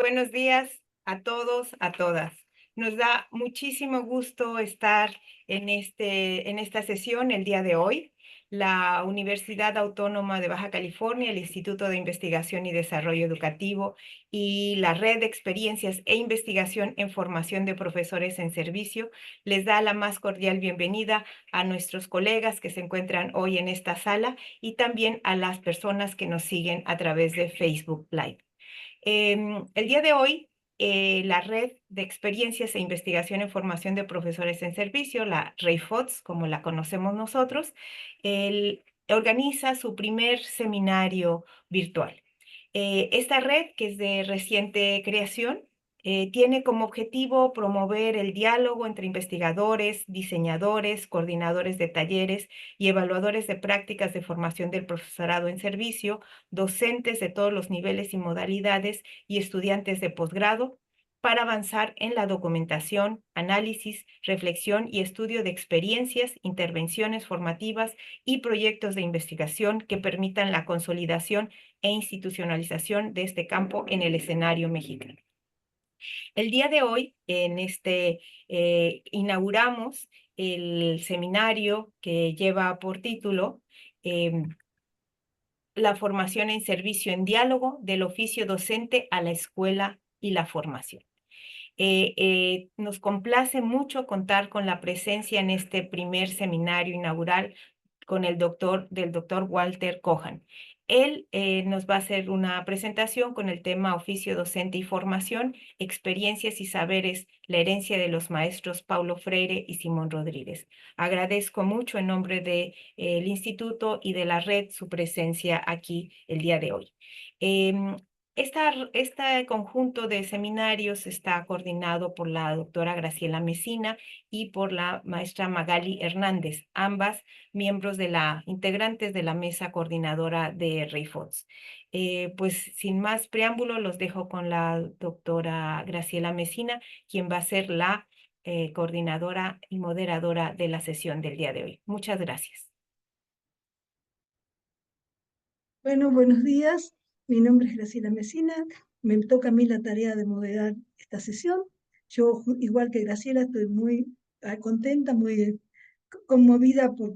Buenos días a todos, a todas. Nos da muchísimo gusto estar en esta sesión el día de hoy. La Universidad Autónoma de Baja California, el Instituto de Investigación y Desarrollo Educativo y la Red de Experiencias e Investigación en Formación de Profesores en Servicio les da la más cordial bienvenida a nuestros colegas que se encuentran hoy en esta sala y también a las personas que nos siguen a través de Facebook Live. El día de hoy, la Red de Experiencias e Investigación en Formación de Profesores en Servicio, la REIFOTS, como la conocemos nosotros, organiza su primer seminario virtual. Esta red, que es de reciente creación, tiene como objetivo promover el diálogo entre investigadores, diseñadores, coordinadores de talleres y evaluadores de prácticas de formación del profesorado en servicio, docentes de todos los niveles y modalidades y estudiantes de posgrado, para avanzar en la documentación, análisis, reflexión y estudio de experiencias, intervenciones formativas y proyectos de investigación que permitan la consolidación e institucionalización de este campo en el escenario mexicano. El día de hoy, inauguramos el seminario que lleva por título La formación en servicio en diálogo del oficio docente a la escuela y la formación. Nos complace mucho contar con la presencia en este primer seminario inaugural con del doctor Walter Cohan. Él nos va a hacer una presentación con el tema Oficio Docente y Formación, Experiencias y Saberes, la herencia de los maestros Paulo Freire y Simón Rodríguez. Agradezco mucho en nombre del instituto y de la red su presencia aquí el día de hoy. Em, este conjunto de seminarios está coordinado por la doctora Graciela Mesina y por la maestra Magali Hernández, ambas integrantes de la mesa coordinadora de REIFOTS. Pues sin más preámbulo, los dejo con la doctora Graciela Mesina, quien va a ser la coordinadora y moderadora de la sesión del día de hoy. Muchas gracias. Bueno, buenos días. Mi nombre es Graciela Mesina. Me toca a mí la tarea de moderar esta sesión. Yo, igual que Graciela, estoy muy contenta, muy conmovida por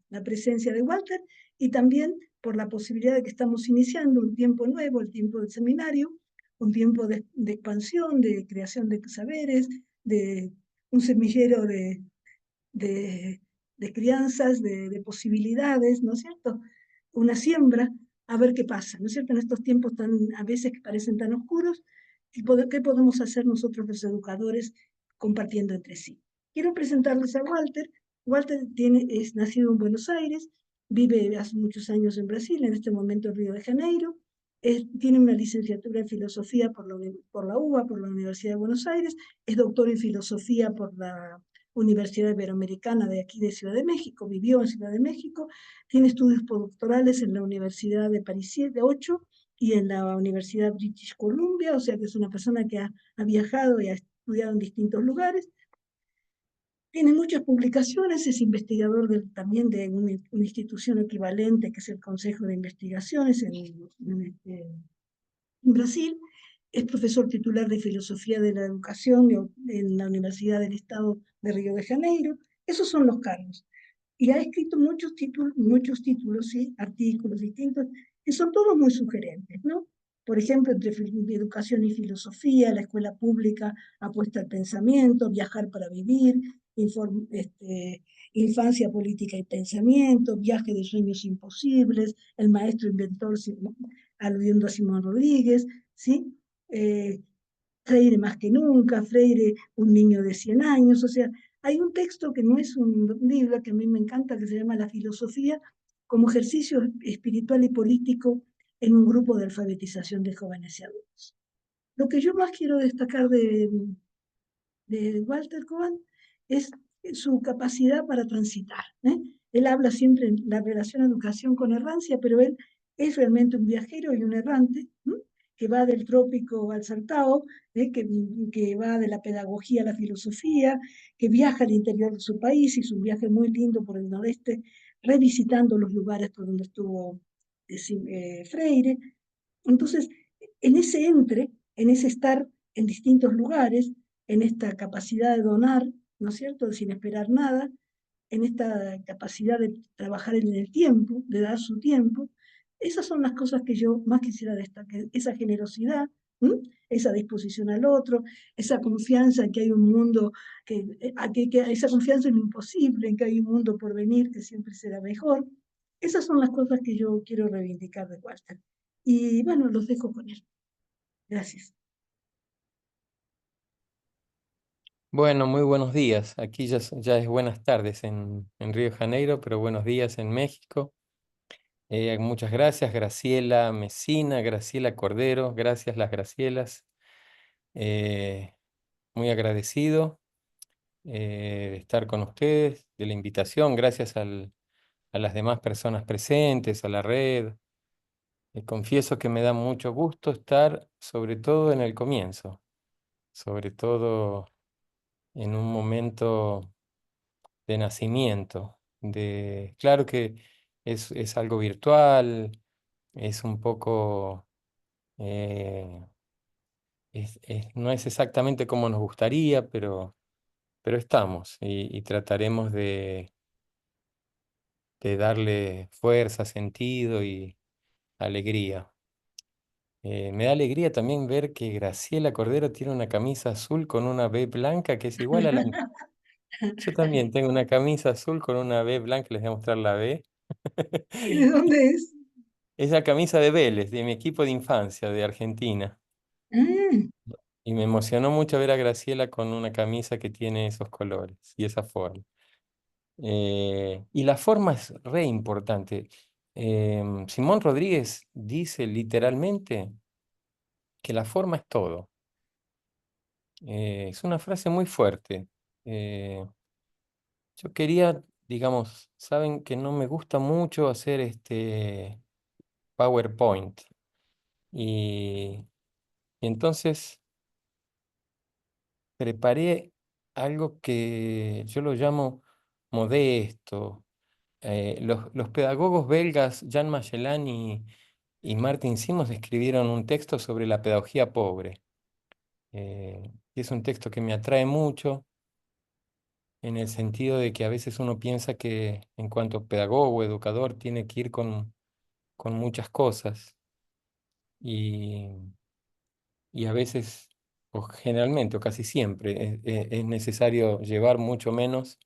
la presencia de Walter y también por la posibilidad de que estamos iniciando un tiempo nuevo, el tiempo del seminario, un tiempo de expansión, de creación de saberes, de un semillero de, de crianzas, de posibilidades, ¿no es cierto? Una siembra, a ver qué pasa, ¿no es cierto? En estos tiempos tan, a veces que parecen tan oscuros, ¿qué podemos hacer nosotros los educadores compartiendo entre sí? Quiero presentarles a Walter. Walter es nacido en Buenos Aires, vive hace muchos años en Brasil, en este momento en Río de Janeiro. Tiene una licenciatura en filosofía por la UBA, por la Universidad de Buenos Aires, es doctor en filosofía por la Universidad Iberoamericana de aquí de Ciudad de México, vivió en Ciudad de México, tiene estudios postdoctorales en la Universidad de París 8 y en la Universidad British Columbia, o sea que es una persona que ha viajado y ha estudiado en distintos lugares. Tiene muchas publicaciones, es investigador también de una institución equivalente que es el Consejo de Investigaciones en Brasil. Es profesor titular de Filosofía de la Educación en la Universidad del Estado de Río de Janeiro. Esos son los cargos. Y ha escrito muchos títulos, ¿sí? Artículos distintos, que son todos muy sugerentes, ¿no? Por ejemplo, entre educación y filosofía, la escuela pública apuesta al pensamiento, viajar para vivir, infancia política y pensamiento, viaje de sueños imposibles, el maestro inventor, aludiendo a Simón Rodríguez, ¿sí? Freire más que nunca, Freire, un niño de 100 años, o sea, hay un texto que no es un libro, que a mí me encanta, que se llama La filosofía como ejercicio espiritual y político en un grupo de alfabetización de jóvenes y adultos. Lo que yo más quiero destacar de Walter Cohen es su capacidad para transitar. Él habla siempre en la relación educación con errancia, pero él es realmente un viajero y un errante, que va del trópico al Saltao, que va de la pedagogía a la filosofía, que viaja al interior de su país, hizo un viaje muy lindo por el noreste, revisitando los lugares por donde estuvo Freire. Entonces, en ese entre, en ese estar en distintos lugares, en esta capacidad de donar, ¿no es cierto?, sin esperar nada, en esta capacidad de trabajar en el tiempo, de dar su tiempo. Esas son las cosas que yo más quisiera destacar, esa generosidad, ¿m? Esa disposición al otro, esa confianza en que hay un mundo, esa confianza en lo imposible, en que hay un mundo por venir que siempre será mejor. Esas son las cosas que yo quiero reivindicar de Walter. Y bueno, los dejo con él. Gracias. Bueno, muy buenos días. Aquí ya es buenas tardes en Río de Janeiro, pero buenos días en México. Muchas gracias, Graciela Mesina, Graciela Cordero, gracias las Gracielas. Eh, Muy agradecido de estar con ustedes, de la invitación, gracias a las demás personas presentes, a la red. Confieso que me da mucho gusto estar, sobre todo en el comienzo, sobre todo en un momento de nacimiento. Claro que es algo virtual, es un poco, eh, no es exactamente como nos gustaría, pero estamos y trataremos de darle fuerza, sentido y alegría. Me da alegría también ver que Graciela Cordero tiene una camisa azul con una B blanca que es igual a la mía. Yo también tengo una camisa azul con una B blanca, les voy a mostrar la B. ¿Y de dónde es? Es la camisa de Vélez, de mi equipo de infancia de Argentina. Ah, Y me emocionó mucho ver a Graciela con una camisa que tiene esos colores y esa forma. Y la forma es re importante. Simón Rodríguez dice literalmente que la forma es todo. Es una frase muy fuerte. Eh, yo quería, digamos, saben que no me gusta mucho hacer este PowerPoint. Y, y entonces preparé algo que yo lo llamo modesto. Los pedagogos belgas Jean Magellan y Martin Simons escribieron un texto sobre la pedagogía pobre. Y es un texto que me atrae mucho en el sentido de que a veces uno piensa que en cuanto pedagogo o educador tiene que ir con muchas cosas y, y a veces, o generalmente, o casi siempre, es necesario llevar mucho menos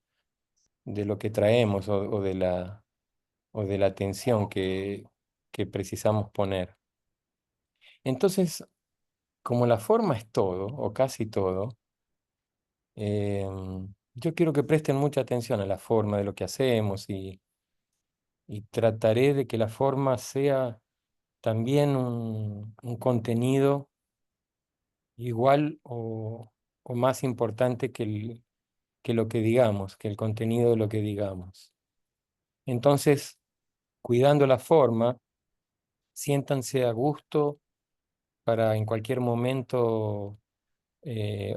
de lo que traemos o de la atención que precisamos poner. Entonces, como la forma es todo, o casi todo, yo quiero que presten mucha atención a la forma de lo que hacemos y trataré de que la forma sea también un contenido igual o más importante que lo que digamos, que el contenido de lo que digamos. Entonces, cuidando la forma, siéntanse a gusto para en cualquier momento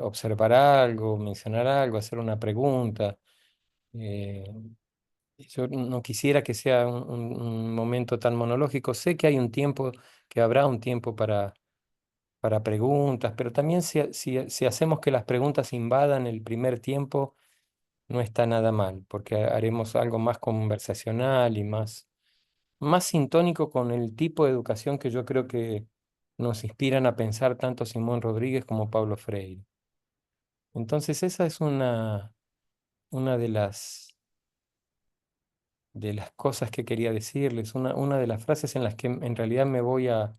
observar algo, mencionar algo, hacer una pregunta. Eh, yo no quisiera que sea un momento tan monológico. Sé que hay un tiempo, que habrá un tiempo para preguntas, pero también si hacemos que las preguntas invadan el primer tiempo, no está nada mal, porque haremos algo más conversacional y más sintónico con el tipo de educación que yo creo que nos inspiran a pensar tanto Simón Rodríguez como Paulo Freire. Entonces esa es una de las cosas que quería decirles, una de las frases en las que en realidad me voy a,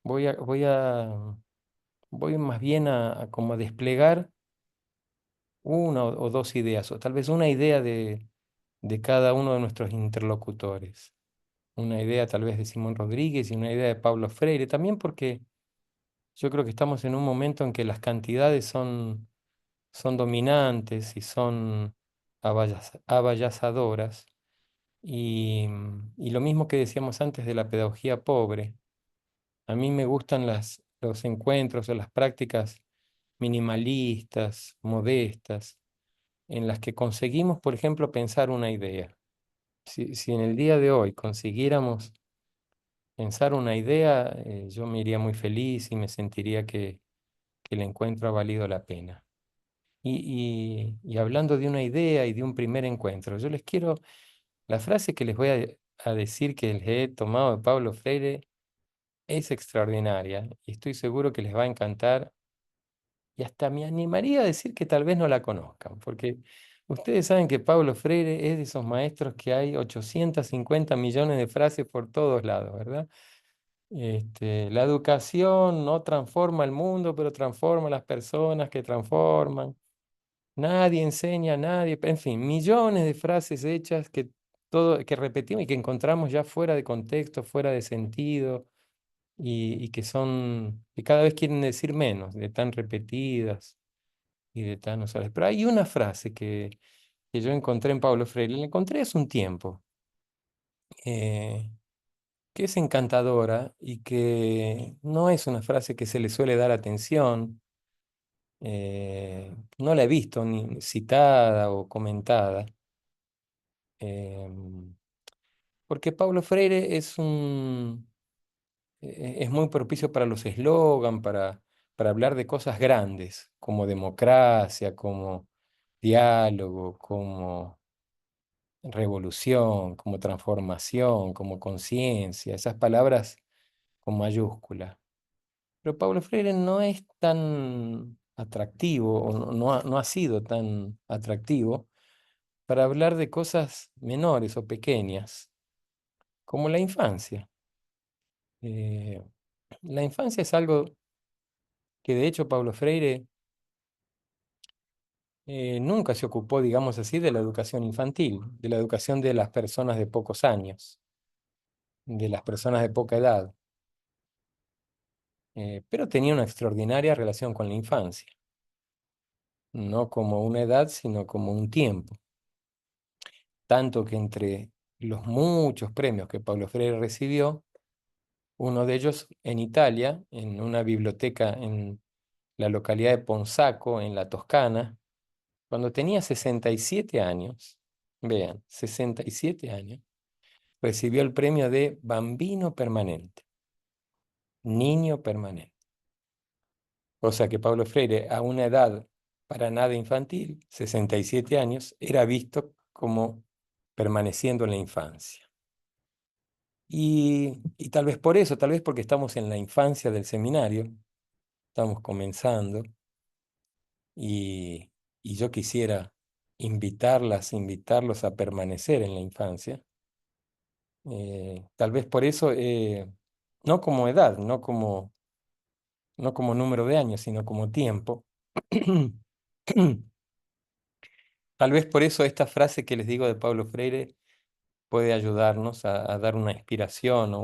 voy a, voy más bien a como a desplegar una o dos ideas, o tal vez una idea de cada uno de nuestros interlocutores. Una idea tal vez de Simón Rodríguez y una idea de Pablo Freire, también porque yo creo que estamos en un momento en que las cantidades son dominantes y son avallazadoras. Y lo mismo que decíamos antes de la pedagogía pobre, a mí me gustan los encuentros o las prácticas minimalistas, modestas, en las que conseguimos, por ejemplo, pensar una idea. Si en el día de hoy consiguiéramos pensar una idea, yo me iría muy feliz y me sentiría que el encuentro ha valido la pena. Y hablando de una idea y de un primer encuentro, yo les quiero, la frase que les voy a decir que les he tomado de Pablo Freire es extraordinaria y estoy seguro que les va a encantar y hasta me animaría a decir que tal vez no la conozcan, porque ustedes saben que Pablo Freire es de esos maestros que hay 850 millones de frases por todos lados, ¿verdad? La educación no transforma el mundo, pero transforma a las personas que transforman. Nadie enseña a nadie, en fin, millones de frases hechas que repetimos y que encontramos ya fuera de contexto, fuera de sentido, y que cada vez quieren decir menos, de tan repetidas y de tan usuales. Pero hay una frase que yo encontré en Pablo Freire, la encontré hace un tiempo, eh, que es encantadora y que no es una frase que se le suele dar atención. No la he visto ni citada o comentada, em, porque Pablo Freire es muy propicio para los eslogan, para hablar de cosas grandes, como democracia, como diálogo, como revolución, como transformación, como conciencia, esas palabras con mayúscula. Pero Pablo Freire no es tan atractivo, o no ha sido tan atractivo para hablar de cosas menores o pequeñas, como la infancia. Eh, la infancia es algo que de hecho Pablo Freire nunca se ocupó, digamos así, de la educación infantil, de la educación de las personas de pocos años, de las personas de poca edad, pero tenía una extraordinaria relación con la infancia, no como una edad, sino como un tiempo. Tanto que entre los muchos premios que Pablo Freire recibió, uno de ellos en Italia, en una biblioteca en la localidad de Ponzaco, en la Toscana, cuando tenía 67 años, vean, 67 años, recibió el premio de Bambino Permanente, niño permanente. O sea que Pablo Freire, a una edad para nada infantil, 67 años, era visto como permaneciendo en la infancia. Y tal vez por eso, tal vez porque estamos en la infancia del seminario, estamos comenzando, y, y yo quisiera invitarlos a permanecer en la infancia. Tal vez por eso, no como edad, no como número de años, sino como tiempo. Tal vez por eso esta frase que les digo de Pablo Freire puede ayudarnos a dar una inspiración o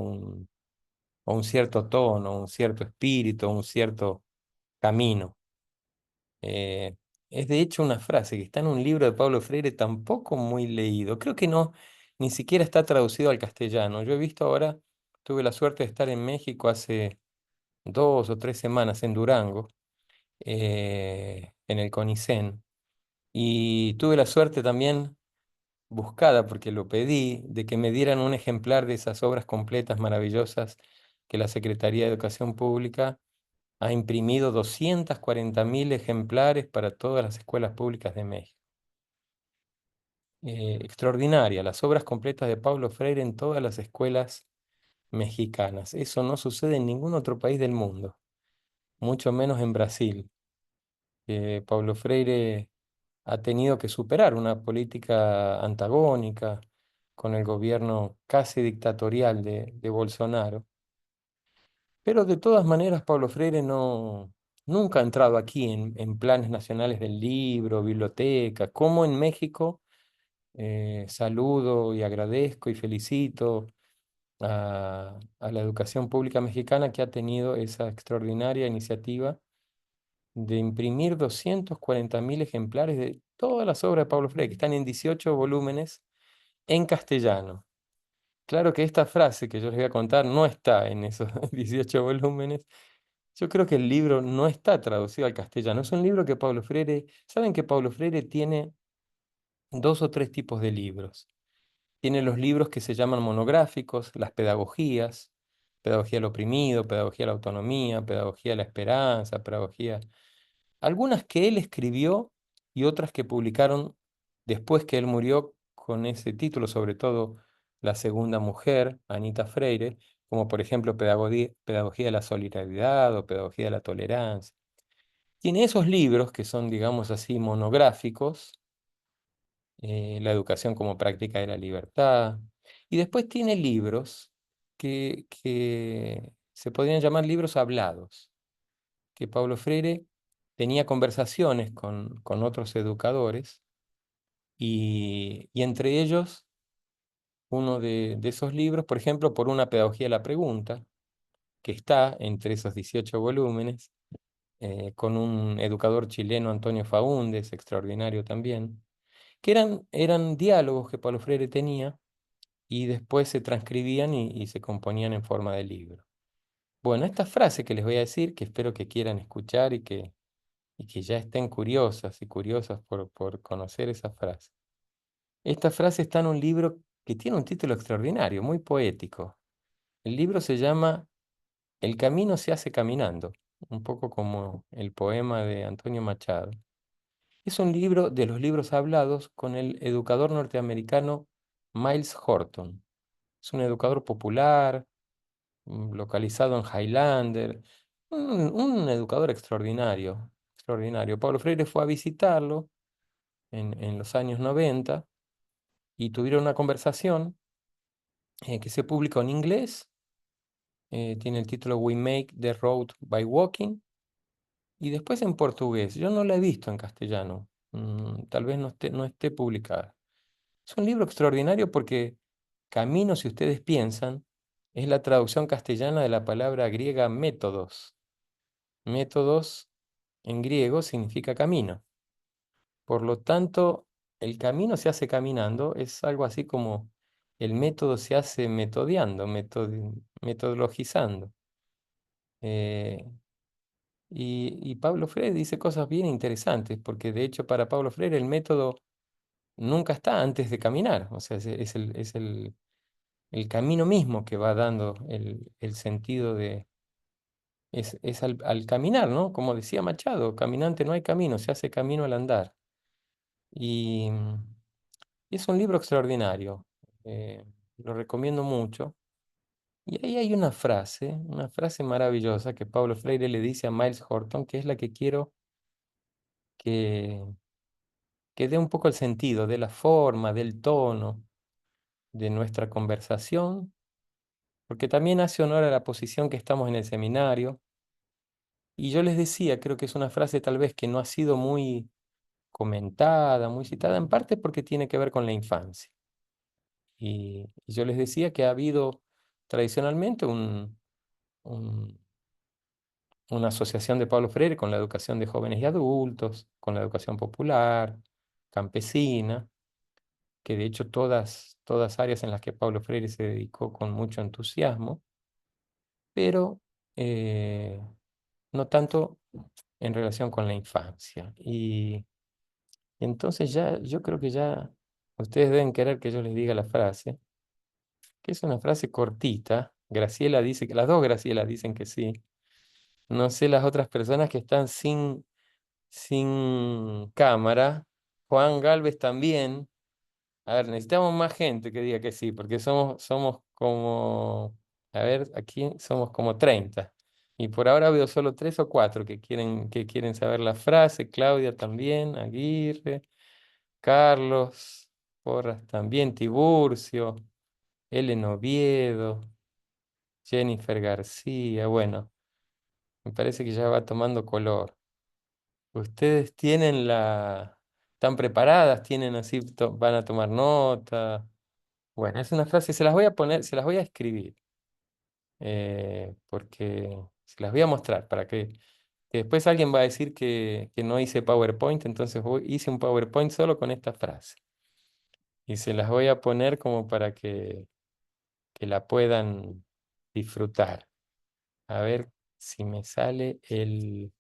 un cierto tono, un cierto espíritu, un cierto camino. Eh, es de hecho una frase que está en un libro de Pablo Freire tampoco muy leído. Creo que no, ni siquiera está traducido al castellano. Yo he visto ahora, tuve la suerte de estar en México hace 2 o 3 semanas en Durango, en el CONICEN, y tuve la suerte también buscada, porque lo pedí, de que me dieran un ejemplar de esas obras completas maravillosas que la Secretaría de Educación Pública ha imprimido 240.000 ejemplares para todas las escuelas públicas de México. Extraordinaria, las obras completas de Pablo Freire en todas las escuelas mexicanas. Eso no sucede en ningún otro país del mundo, mucho menos en Brasil. Pablo Freire ha tenido que superar una política antagónica con el gobierno casi dictatorial de Bolsonaro. Pero de todas maneras, Pablo Freire nunca ha entrado aquí en planes nacionales del libro, biblioteca, como en México. Saludo y agradezco y felicito a la educación pública mexicana, que ha tenido esa extraordinaria iniciativa de imprimir 240.000 ejemplares de todas las obras de Pablo Freire, que están en 18 volúmenes en castellano. Claro que esta frase que yo les voy a contar no está en esos 18 volúmenes. Yo creo que el libro no está traducido al castellano. Es un libro que Pablo Freire, saben que Pablo Freire tiene 2 o 3 tipos de libros. Tiene los libros que se llaman monográficos, las pedagogías, pedagogía del oprimido, pedagogía de la autonomía, pedagogía de la esperanza, pedagogía... Algunas que él escribió y otras que publicaron después que él murió con ese título, sobre todo la segunda mujer, Anita Freire, como por ejemplo Pedagogía de la Solidaridad o Pedagogía de la Tolerancia. Tiene esos libros que son, digamos así, monográficos, La educación como práctica de la libertad, y después tiene libros que se podrían llamar libros hablados, que Paulo Freire tenía conversaciones con otros educadores, y entre ellos uno de esos libros, por ejemplo, Por una pedagogía de la pregunta, que está entre esos 18 volúmenes, con un educador chileno, Antonio Faúndez, extraordinario también, que eran diálogos que Paulo Freire tenía y después se transcribían y se componían en forma de libro. Bueno, esta frase que les voy a decir, que espero que quieran escuchar y que ya estén curiosas y curiosas por conocer esa frase. Esta frase está en un libro que tiene un título extraordinario, muy poético. El libro se llama El camino se hace caminando, un poco como el poema de Antonio Machado. Es un libro de los libros hablados con el educador norteamericano Miles Horton. Es un educador popular, localizado en Highlander, un educador extraordinario, extraordinario. Pablo Freire fue a visitarlo en los años 90 y tuvieron una conversación que se publicó en inglés, tiene el título We Make the Road by Walking, y después en portugués. Yo no la he visto en castellano, tal vez no esté publicada. Es un libro extraordinario porque camino, si ustedes piensan, es la traducción castellana de la palabra griega métodos. Métodos en griego significa camino. Por lo tanto, el camino se hace caminando, es algo así como el método se hace metodiando, metodologizando. Eh, y Pablo Freire dice cosas bien interesantes, porque de hecho para Pablo Freire el método nunca está antes de caminar, o sea, es el camino mismo que va dando el sentido es al caminar, ¿no? Como decía Machado, caminante no hay camino, se hace camino al andar. Y es un libro extraordinario, eh, lo recomiendo mucho. Y ahí hay una frase maravillosa que Paulo Freire le dice a Miles Horton, que es la que quiero que, que dé un poco el sentido de la forma, del tono de nuestra conversación, porque también hace honor a la posición que estamos en el seminario. Y yo les decía, creo que es una frase tal vez que no ha sido muy comentada, muy citada, en parte porque tiene que ver con la infancia. Y yo les decía que ha habido tradicionalmente un- una asociación de Pablo Freire con la educación de jóvenes y adultos, con la educación popular, campesina, que de hecho todas áreas en las que Pablo Freire se dedicó con mucho entusiasmo, pero no tanto en relación con la infancia. Y entonces ya, yo creo que ya ustedes deben querer que yo les diga la frase, que es una frase cortita. Graciela dice que las dos Gracielas dicen que sí. No sé las otras personas que están sin cámara. Juan Galvez también. A ver, necesitamos más gente que diga que sí, porque somos como, a ver, aquí somos como 30. Y por ahora veo solo 3 o 4 que quieren saber la frase. Claudia también, Aguirre, Carlos, Porras también, Tiburcio, Ellen Oviedo, Jennifer García. Bueno, me parece que ya va tomando color. ¿Ustedes están preparadas? ¿Tienen así, van a tomar nota? Bueno, es una frase, se las voy a poner, se las voy a escribir, porque se las voy a mostrar para que después alguien va a decir que no hice PowerPoint, entonces hice un PowerPoint solo con esta frase. Y se las voy a poner como para que la puedan disfrutar. A ver si me sale el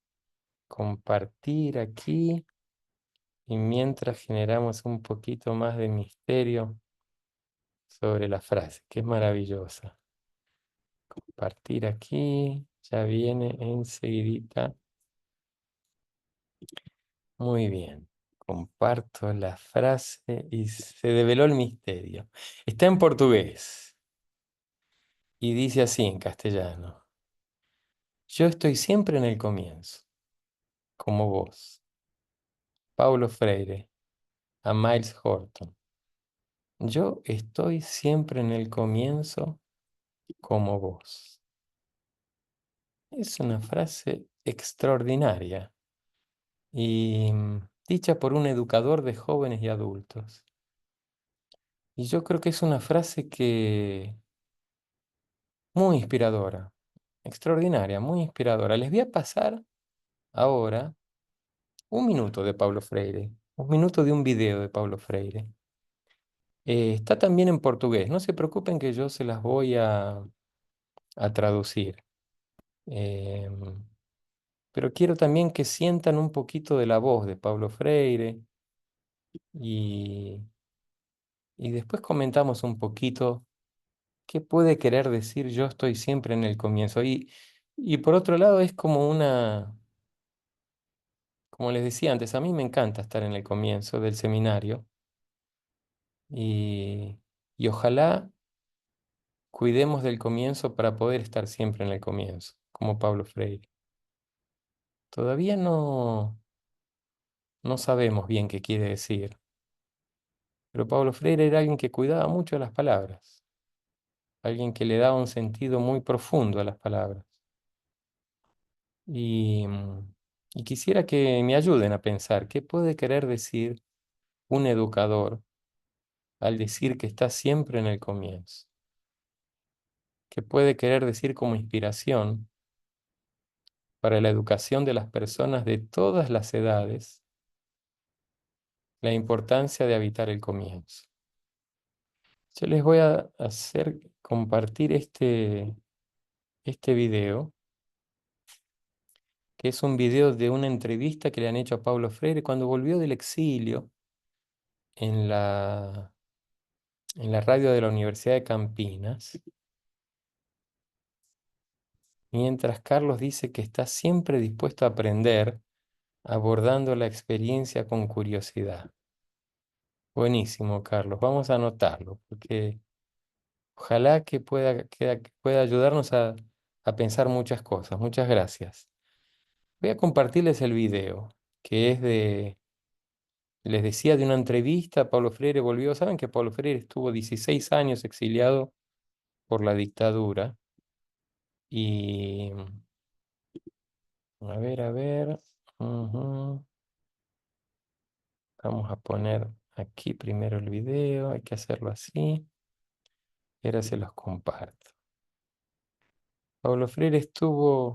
compartir aquí. Y mientras generamos un poquito más de misterio sobre la frase, que es maravillosa. Compartir aquí, ya viene enseguidita. Muy bien, comparto la frase y se develó el misterio. Está en portugués y dice así en castellano. Yo estoy siempre en el comienzo, como vos. Paulo Freire, a Miles Horton. Yo estoy siempre en el comienzo, como vos. Es una frase extraordinaria y dicha por un educador de jóvenes y adultos. Y yo creo que es una frase que muy inspiradora, extraordinaria, muy inspiradora. Les voy a pasar ahora un minuto de Paulo Freire, un minuto de un video de Paulo Freire. Está también en portugués, no se preocupen que yo se las voy a traducir. Em, pero quiero también que sientan un poquito de la voz de Paulo Freire y, y después comentamos un poquito qué puede querer decir yo estoy siempre en el comienzo. Y por otro lado es como como les decía antes, a mí me encanta estar en el comienzo del seminario y, y ojalá cuidemos del comienzo para poder estar siempre en el comienzo, como Paulo Freire. Todavía no sabemos bien qué quiere decir, pero Paulo Freire era alguien que cuidaba mucho de las palabras, alguien que le daba un sentido muy profundo a las palabras. Y quisiera que me ayuden a pensar qué puede querer decir un educador al decir que está siempre en el comienzo. ¿Qué puede querer decir como inspiración para la educación de las personas de todas las edades la importancia de habitar el comienzo? Yo les voy a hacer compartir este video, que es un video de una entrevista que le han hecho a Paulo Freire cuando volvió del exilio en la radio de la Universidad de Campinas, mientras Carlos dice que está siempre dispuesto a aprender, abordando la experiencia con curiosidad. Buenísimo, Carlos. Vamos a anotarlo, porque ojalá que pueda ayudarnos a pensar muchas cosas. Muchas gracias. Voy a compartirles el video, que es les decía, de una entrevista. Paulo Freire volvió. Saben que Paulo Freire estuvo 16 años exiliado por la dictadura. Y a ver. Ujú. Vamos a poner aquí primero el video. Hay que hacerlo así. Y ahora se los comparto. Paulo Freire estuvo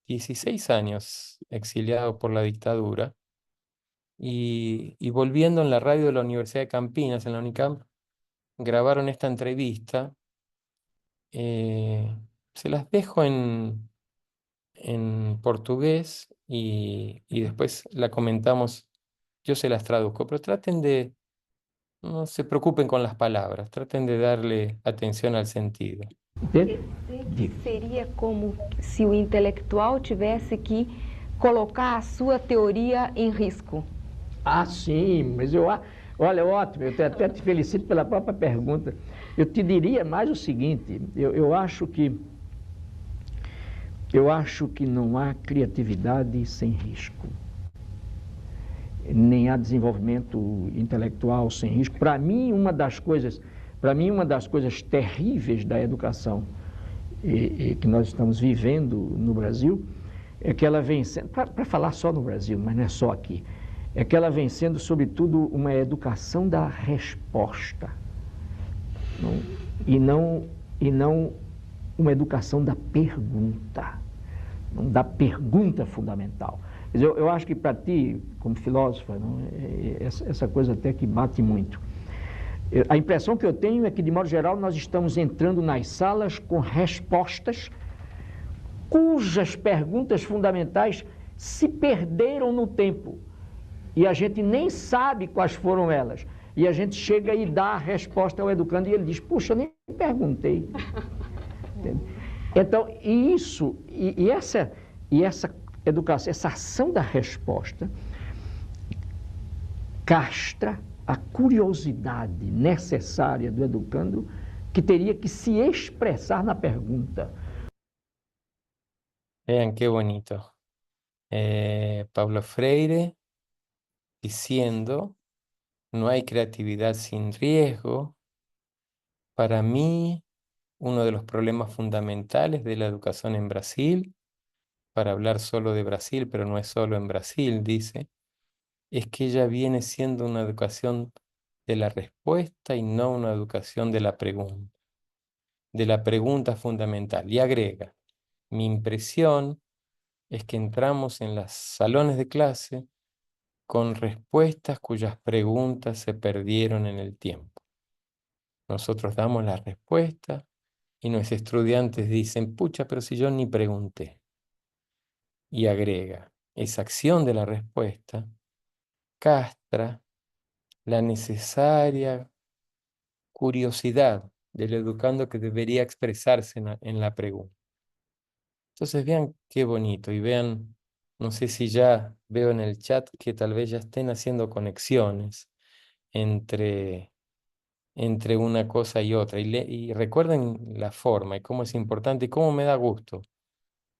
16 años exiliado por la dictadura y volviendo en la radio de la Universidad de Campinas, en la UNICAMP, grabaron esta entrevista. Se las dejo en portugués y después la comentamos. Yo se las traduzco, pero no se preocupen con las palabras, traten de darle atención al sentido. Seria como se o intelectual tivesse que colocar a sua teoria em risco. Ah, sim, mas olha, ótimo, eu até te felicito pela própria pergunta. Eu te diria mais o seguinte, eu acho que não há criatividade sem risco, nem há desenvolvimento intelectual sem risco. Para mim, uma das coisas terríveis da educação que nós estamos vivendo no Brasil é que ela vem sendo, para falar só no Brasil, mas não é só aqui, é que ela vem sendo, sobretudo, uma educação da resposta, e não uma educação da pergunta fundamental. Quer dizer, eu acho que para ti, como filósofa, essa coisa até que bate muito. A impressão que eu tenho é que, de modo geral, nós estamos entrando nas salas com respostas cujas perguntas fundamentais se perderam no tempo. E a gente nem sabe quais foram elas. E a gente chega e dá a resposta ao educando e ele diz, puxa, eu nem perguntei. Entende? Então, essa educação, essa ação da resposta castra a curiosidade necessária do educando, que teria que se expressar na pergunta. Vean qué bonito. Paulo Freire diciendo, no hay creatividad sin riesgo. Para mí, uno de los problemas fundamentales de la educación en Brasil, para hablar solo de Brasil, pero no es solo en Brasil, dice, es que ella viene siendo una educación de la respuesta y no una educación de la pregunta fundamental. Y agrega, mi impresión es que entramos en los salones de clase con respuestas cuyas preguntas se perdieron en el tiempo. Nosotros damos la respuesta y nuestros estudiantes dicen, pucha, pero si yo ni pregunté. Y agrega, esa acción de la respuesta castra la necesaria curiosidad del educando que debería expresarse en la pregunta. Entonces vean qué bonito y vean, no sé si ya veo en el chat que tal vez ya estén haciendo conexiones entre una cosa y otra. Y recuerden la forma y cómo es importante y cómo me da gusto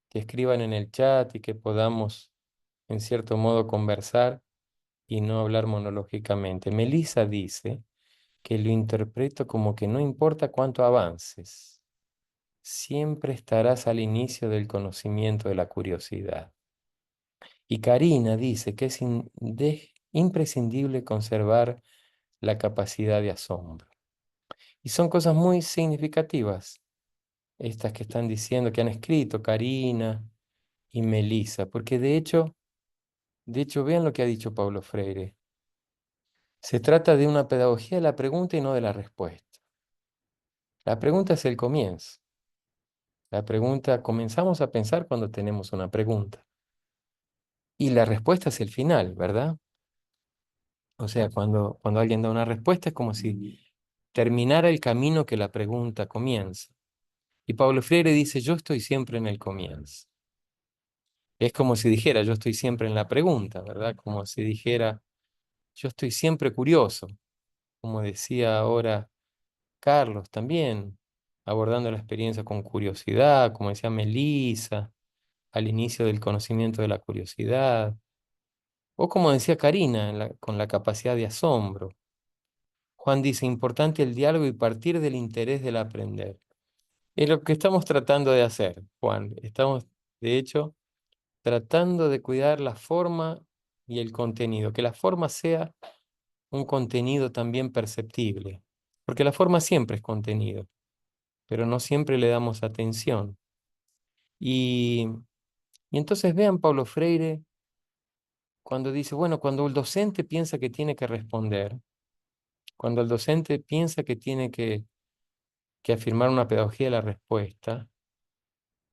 que escriban en el chat y que podamos, en cierto modo, conversar y no hablar monológicamente. Melissa dice que lo interpreto como que no importa cuánto avances, siempre estarás al inicio del conocimiento de la curiosidad. Y Karina dice que es imprescindible conservar la capacidad de asombro. Y son cosas muy significativas, estas que están diciendo, que han escrito Karina y Melissa, porque de hecho, vean lo que ha dicho Paulo Freire. Se trata de una pedagogía de la pregunta y no de la respuesta. La pregunta es el comienzo. La pregunta, comenzamos a pensar cuando tenemos una pregunta. Y la respuesta es el final, ¿verdad? O sea, cuando alguien da una respuesta es como si terminara el camino que la pregunta comienza. Y Paulo Freire dice, yo estoy siempre en el comienzo. Es como si dijera, yo estoy siempre en la pregunta, ¿verdad? Como si dijera, yo estoy siempre curioso. Como decía ahora Carlos también, abordando la experiencia con curiosidad, como decía Melissa, al inicio del conocimiento de la curiosidad. O como decía Karina, con la capacidad de asombro. Juan dice, importante el diálogo y partir del interés del aprender. Es lo que estamos tratando de hacer, Juan. Estamos, de hecho, tratando de cuidar la forma y el contenido. Que la forma sea un contenido también perceptible. Porque la forma siempre es contenido, pero no siempre le damos atención. Y entonces vean Paulo Freire cuando dice, bueno, cuando el docente piensa que tiene que responder, cuando el docente piensa que tiene que afirmar una pedagogía de la respuesta,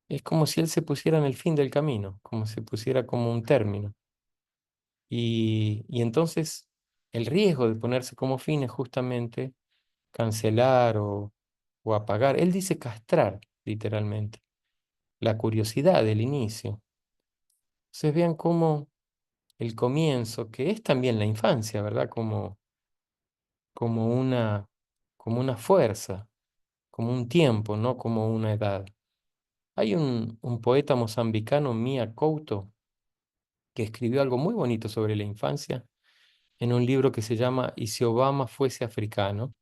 es como si él se pusiera en el fin del camino, como si pusiera como un término. Y entonces el riesgo de ponerse como fin es justamente cancelar o apagar. Él dice castrar, literalmente, la curiosidad del inicio. Entonces vean cómo el comienzo, que es también la infancia, ¿verdad? Como una fuerza, como un tiempo, no como una edad. Hay un poeta mozambicano, Mia Couto, que escribió algo muy bonito sobre la infancia en un libro que se llama Y si Obama fuese africano,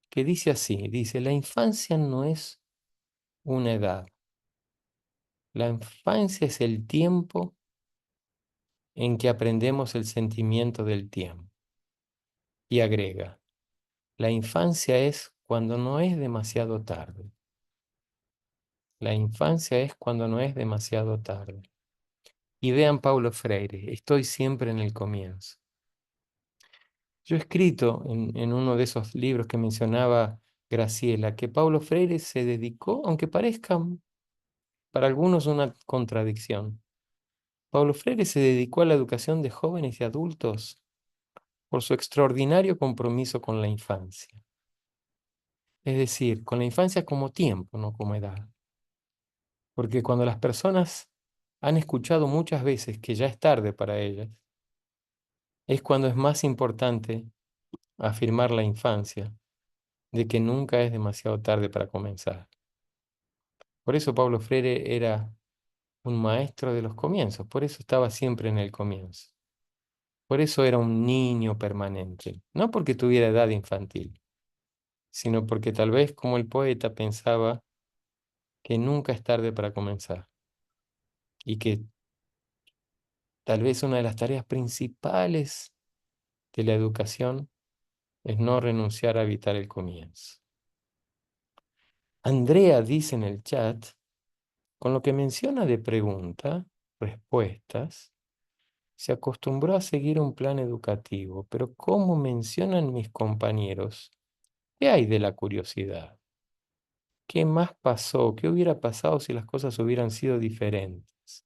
que dice así, dice, la infancia no es una edad, la infancia es el tiempo en que aprendemos el sentimiento del tiempo. Y agrega, la infancia es cuando no es demasiado tarde. La infancia es cuando no es demasiado tarde. Y vean Paulo Freire, estoy siempre en el comienzo. Yo he escrito en uno de esos libros que mencionaba Graciela, que Paulo Freire se dedicó, aunque parezca para algunos una contradicción, Paulo Freire se dedicó a la educación de jóvenes y adultos por su extraordinario compromiso con la infancia. Es decir, con la infancia como tiempo, no como edad. Porque cuando las personas han escuchado muchas veces que ya es tarde para ellas, es cuando es más importante afirmar la infancia, de que nunca es demasiado tarde para comenzar. Por eso Pablo Freire era un maestro de los comienzos, por eso estaba siempre en el comienzo. Por eso era un niño permanente, no porque tuviera edad infantil, sino porque tal vez como el poeta pensaba que nunca es tarde para comenzar y que tal vez una de las tareas principales de la educación es no renunciar a evitar el comienzo. Andrea dice en el chat, con lo que menciona de pregunta, respuestas, se acostumbró a seguir un plan educativo, pero como mencionan mis compañeros, ¿qué hay de la curiosidad? ¿Qué más pasó? ¿Qué hubiera pasado si las cosas hubieran sido diferentes?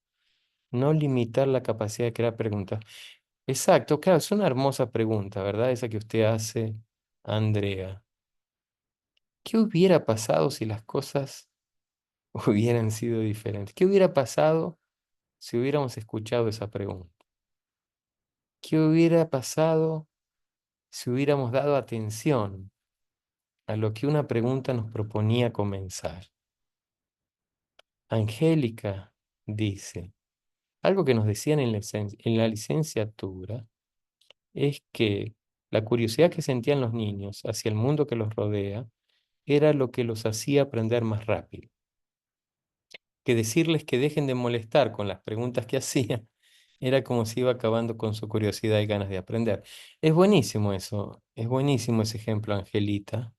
No limitar la capacidad de crear preguntas. Exacto, claro, es una hermosa pregunta, ¿verdad? Esa que usted hace, Andrea. ¿Qué hubiera pasado si las cosas hubieran sido diferentes? ¿Qué hubiera pasado si hubiéramos escuchado esa pregunta? ¿Qué hubiera pasado si hubiéramos dado atención a lo que una pregunta nos proponía comenzar? Angélica dice, algo que nos decían en la licenciatura es que la curiosidad que sentían los niños hacia el mundo que los rodea era lo que los hacía aprender más rápido. Que decirles que dejen de molestar con las preguntas que hacían era como si iba acabando con su curiosidad y ganas de aprender. Es buenísimo eso, es buenísimo ese ejemplo, Angelita,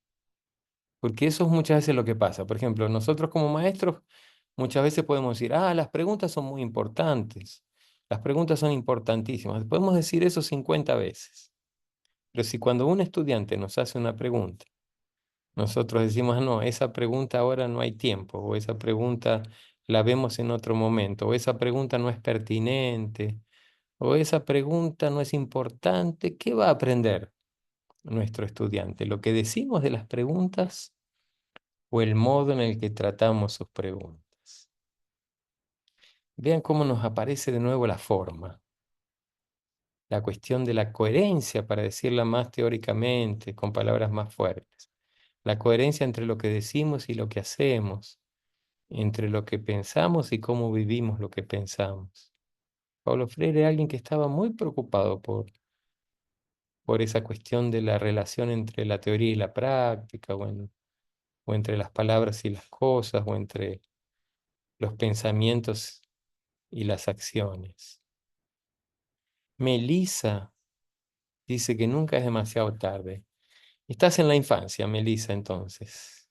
porque eso es muchas veces lo que pasa. Por ejemplo, nosotros como maestros muchas veces podemos decir, las preguntas son muy importantes, las preguntas son importantísimas. Podemos decir eso 50 veces, pero si cuando un estudiante nos hace una pregunta, nosotros decimos, no, esa pregunta ahora no hay tiempo, o esa pregunta la vemos en otro momento, o esa pregunta no es pertinente, o esa pregunta no es importante, ¿qué va a aprender nuestro estudiante? ¿Lo que decimos de las preguntas o el modo en el que tratamos sus preguntas? Vean cómo nos aparece de nuevo la forma, la cuestión de la coherencia, para decirla más teóricamente, con palabras más fuertes. La coherencia entre lo que decimos y lo que hacemos, entre lo que pensamos y cómo vivimos lo que pensamos. Paulo Freire era alguien que estaba muy preocupado por esa cuestión de la relación entre la teoría y la práctica, o entre las palabras y las cosas, o entre los pensamientos y las acciones. Melissa dice que nunca es demasiado tarde. Estás en la infancia, Melissa, entonces.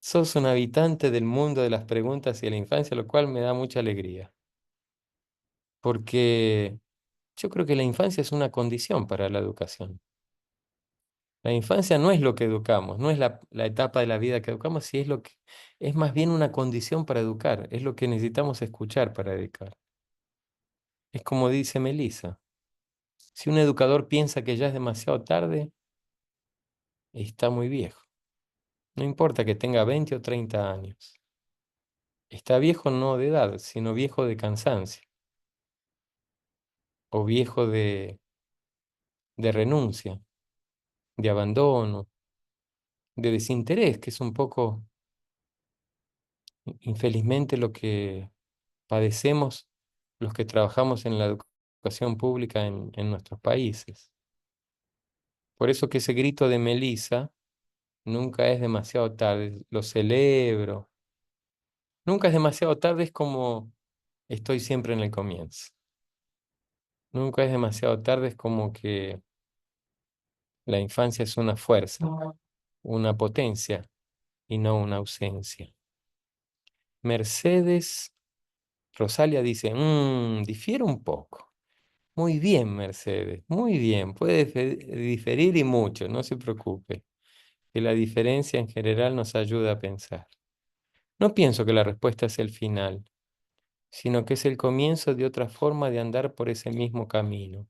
Sos un habitante del mundo de las preguntas y de la infancia, lo cual me da mucha alegría. Porque yo creo que la infancia es una condición para la educación. La infancia no es lo que educamos, no es la etapa de la vida que educamos, sí es más bien una condición para educar, es lo que necesitamos escuchar para educar. Es como dice Melissa, si un educador piensa que ya es demasiado tarde, está muy viejo. No importa que tenga 20 o 30 años. Está viejo no de edad, sino viejo de cansancio, o viejo de renuncia, de abandono, de desinterés, que es un poco, infelizmente, lo que padecemos los que trabajamos en la educación pública en nuestros países. Por eso que ese grito de Melissa, nunca es demasiado tarde, lo celebro. Nunca es demasiado tarde, es como estoy siempre en el comienzo. Nunca es demasiado tarde, es como que la infancia es una fuerza, una potencia y no una ausencia. Mercedes Rosalia dice, difiere un poco. Muy bien, Mercedes, muy bien. Puede diferir y mucho, no se preocupe, que la diferencia en general nos ayuda a pensar. No pienso que la respuesta es el final, sino que es el comienzo de otra forma de andar por ese mismo camino.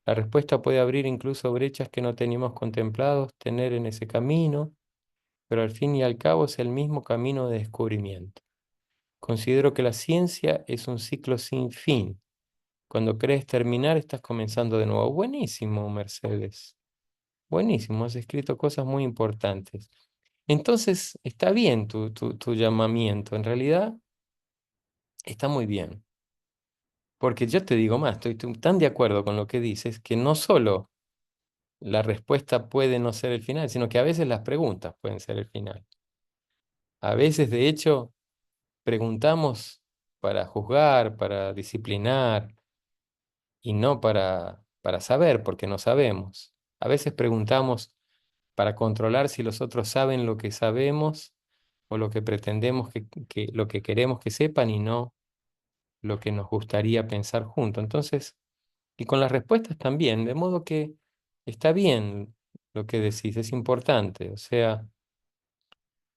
La respuesta puede abrir incluso brechas que no teníamos contemplados tener en ese camino, pero al fin y al cabo es el mismo camino de descubrimiento. Considero que la ciencia es un ciclo sin fin. Cuando crees terminar, estás comenzando de nuevo. Buenísimo, Mercedes. Buenísimo, has escrito cosas muy importantes. Entonces, está bien tu llamamiento. En realidad, está muy bien. Porque yo te digo más, estoy tan de acuerdo con lo que dices que no solo la respuesta puede no ser el final, sino que a veces las preguntas pueden ser el final. A veces, de hecho, preguntamos para juzgar, para disciplinar y no para saber, porque no sabemos. A veces preguntamos para controlar si los otros saben lo que sabemos o lo que pretendemos lo que queremos que sepan y no lo que nos gustaría pensar juntos. Entonces, y con las respuestas también, de modo que está bien lo que decís, es importante. O sea,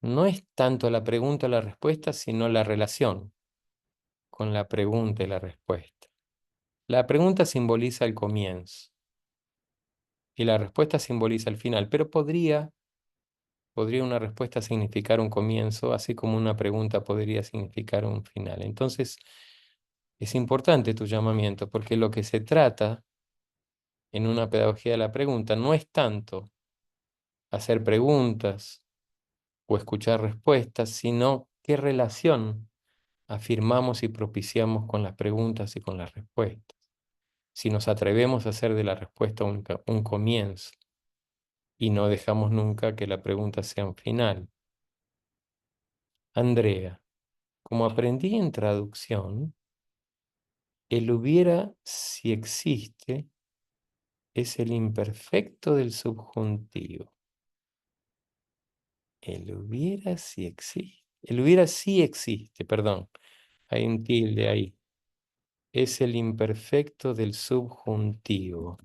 no es tanto la pregunta o la respuesta, sino la relación con la pregunta y la respuesta. La pregunta simboliza el comienzo y la respuesta simboliza el final, pero podría una respuesta significar un comienzo, así como una pregunta podría significar un final. Entonces, es importante tu llamamiento, porque lo que se trata en una pedagogía de la pregunta no es tanto hacer preguntas o escuchar respuestas, sino qué relación afirmamos y propiciamos con las preguntas y con las respuestas. Si nos atrevemos a hacer de la respuesta un comienzo y no dejamos nunca que la pregunta sea un final. Andrea, como aprendí en traducción, el hubiera si existe es el imperfecto del subjuntivo. El hubiera si existe. El hubiera sí existe, perdón. Hay un tilde ahí. Es el imperfecto del subjuntivo.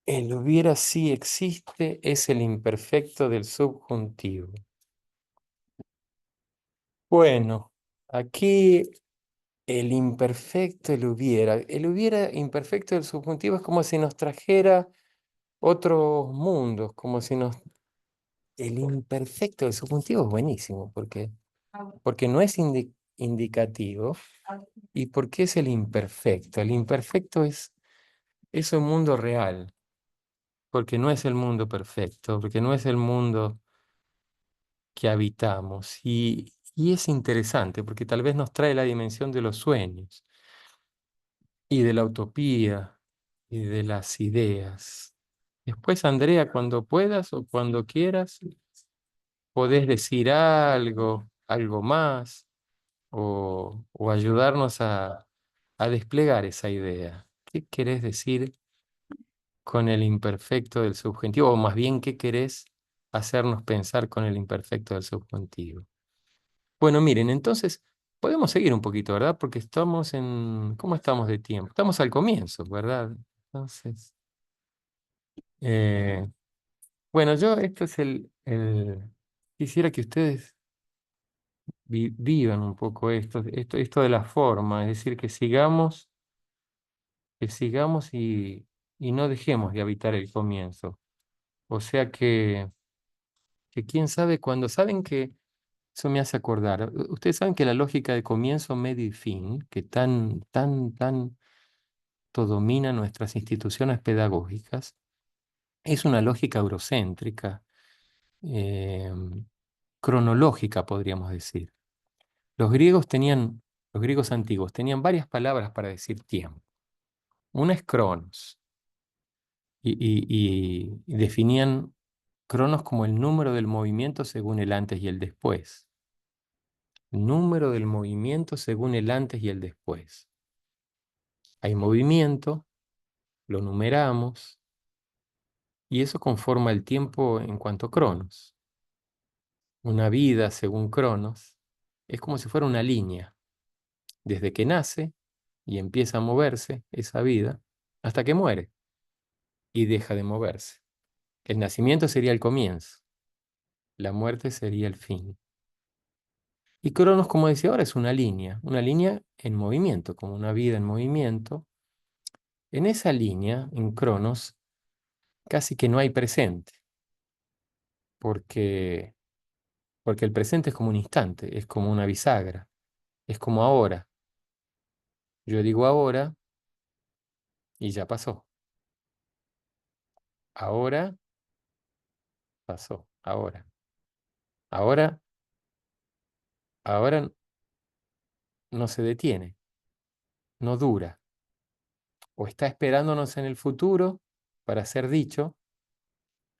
El hubiera sí existe es el imperfecto del subjuntivo. Bueno, aquí el imperfecto, el hubiera imperfecto del subjuntivo es como si nos trajera otros mundos, como si nos... El imperfecto del subjuntivo es buenísimo, porque no es indicativo. ¿Y por qué es el imperfecto? El imperfecto es un mundo real, porque no es el mundo perfecto, porque no es el mundo que habitamos. Y es interesante, porque tal vez nos trae la dimensión de los sueños y de la utopía y de las ideas. Después, Andrea, cuando puedas o cuando quieras, podés decir algo más, o ayudarnos a desplegar esa idea. ¿Qué querés decir con el imperfecto del subjuntivo? O más bien, ¿qué querés hacernos pensar con el imperfecto del subjuntivo? Bueno, miren, entonces podemos seguir un poquito, ¿verdad? Porque estamos en... ¿Cómo estamos de tiempo? Estamos al comienzo, ¿verdad? Entonces, eh, bueno, esto es quisiera que ustedes vivan un poco esto de la forma, es decir, que sigamos y no dejemos de habitar el comienzo. O sea que quién sabe cuándo, saben que eso me hace acordar, ustedes saben que la lógica de comienzo, medio y fin, que tanto domina nuestras instituciones pedagógicas, es una lógica eurocéntrica, eh, cronológica, podríamos decir. Los griegos los griegos antiguos tenían varias palabras para decir tiempo. Una es cronos, y definían cronos como el número del movimiento según el antes y el después. Número del movimiento según el antes y el después. Hay movimiento, lo numeramos, y eso conforma el tiempo en cuanto a cronos. Una vida, según cronos, es como si fuera una línea, desde que nace y empieza a moverse esa vida, hasta que muere y deja de moverse. El nacimiento sería el comienzo, la muerte sería el fin. Y cronos, como decía ahora, es una línea en movimiento, como una vida en movimiento. En esa línea, en Cronos, casi que no hay presente, porque, porque el presente es como un instante, es como una bisagra, es como ahora. Yo digo ahora y ya pasó. Ahora pasó, ahora. Ahora, ahora no se detiene, no dura, o está esperándonos en el futuro para ser dicho,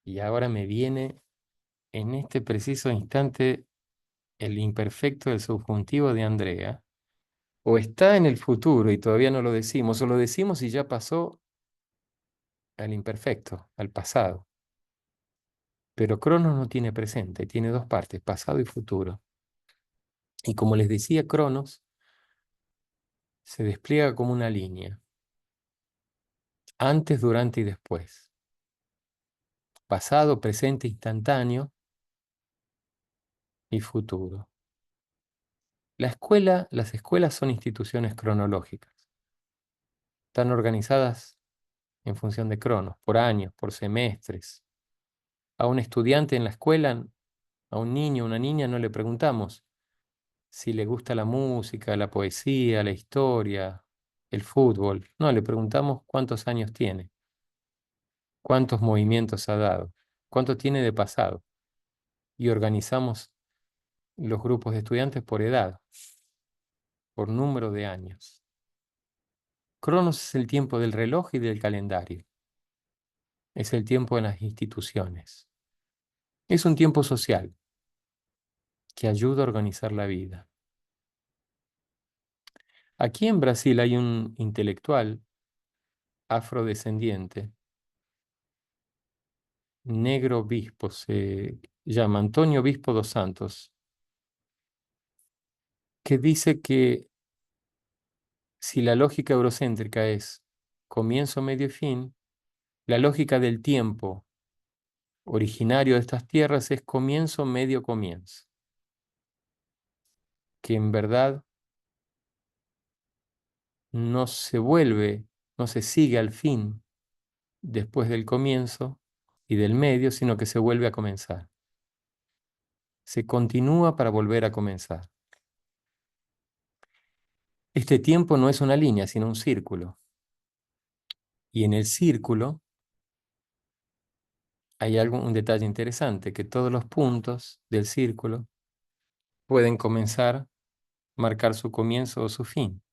y ahora me viene en este preciso instante el imperfecto del subjuntivo de Andrea, o está en el futuro y todavía no lo decimos, o lo decimos y ya pasó al imperfecto, al pasado. Pero Cronos no tiene presente, tiene dos partes, pasado y futuro. Y como les decía, Cronos se despliega como una línea, antes, durante y después. Pasado, presente, instantáneo y futuro. Las escuelas son instituciones cronológicas. Están organizadas en función de Cronos, por años, por semestres. A un estudiante en la escuela, a un niño, una niña, no le preguntamos si le gusta la música, la poesía, la historia, el fútbol. No, le preguntamos cuántos años tiene, cuántos movimientos ha dado, cuánto tiene de pasado. Y organizamos los grupos de estudiantes por edad, por número de años. Cronos es el tiempo del reloj y del calendario. Es el tiempo de las instituciones. Es un tiempo social que ayuda a organizar la vida. Aquí en Brasil hay un intelectual afrodescendiente, negro obispo, se llama Antonio Obispo dos Santos, que dice que si la lógica eurocéntrica es comienzo, medio y fin, la lógica del tiempo originario de estas tierras es comienzo, medio, comienzo. Que en verdad no se vuelve, no se sigue al fin después del comienzo y del medio, sino que se vuelve a comenzar. Se continúa para volver a comenzar. Este tiempo no es una línea, sino un círculo. Y en el círculo hay un detalle interesante, que todos los puntos del círculo pueden comenzar, marcar su comienzo o su fin.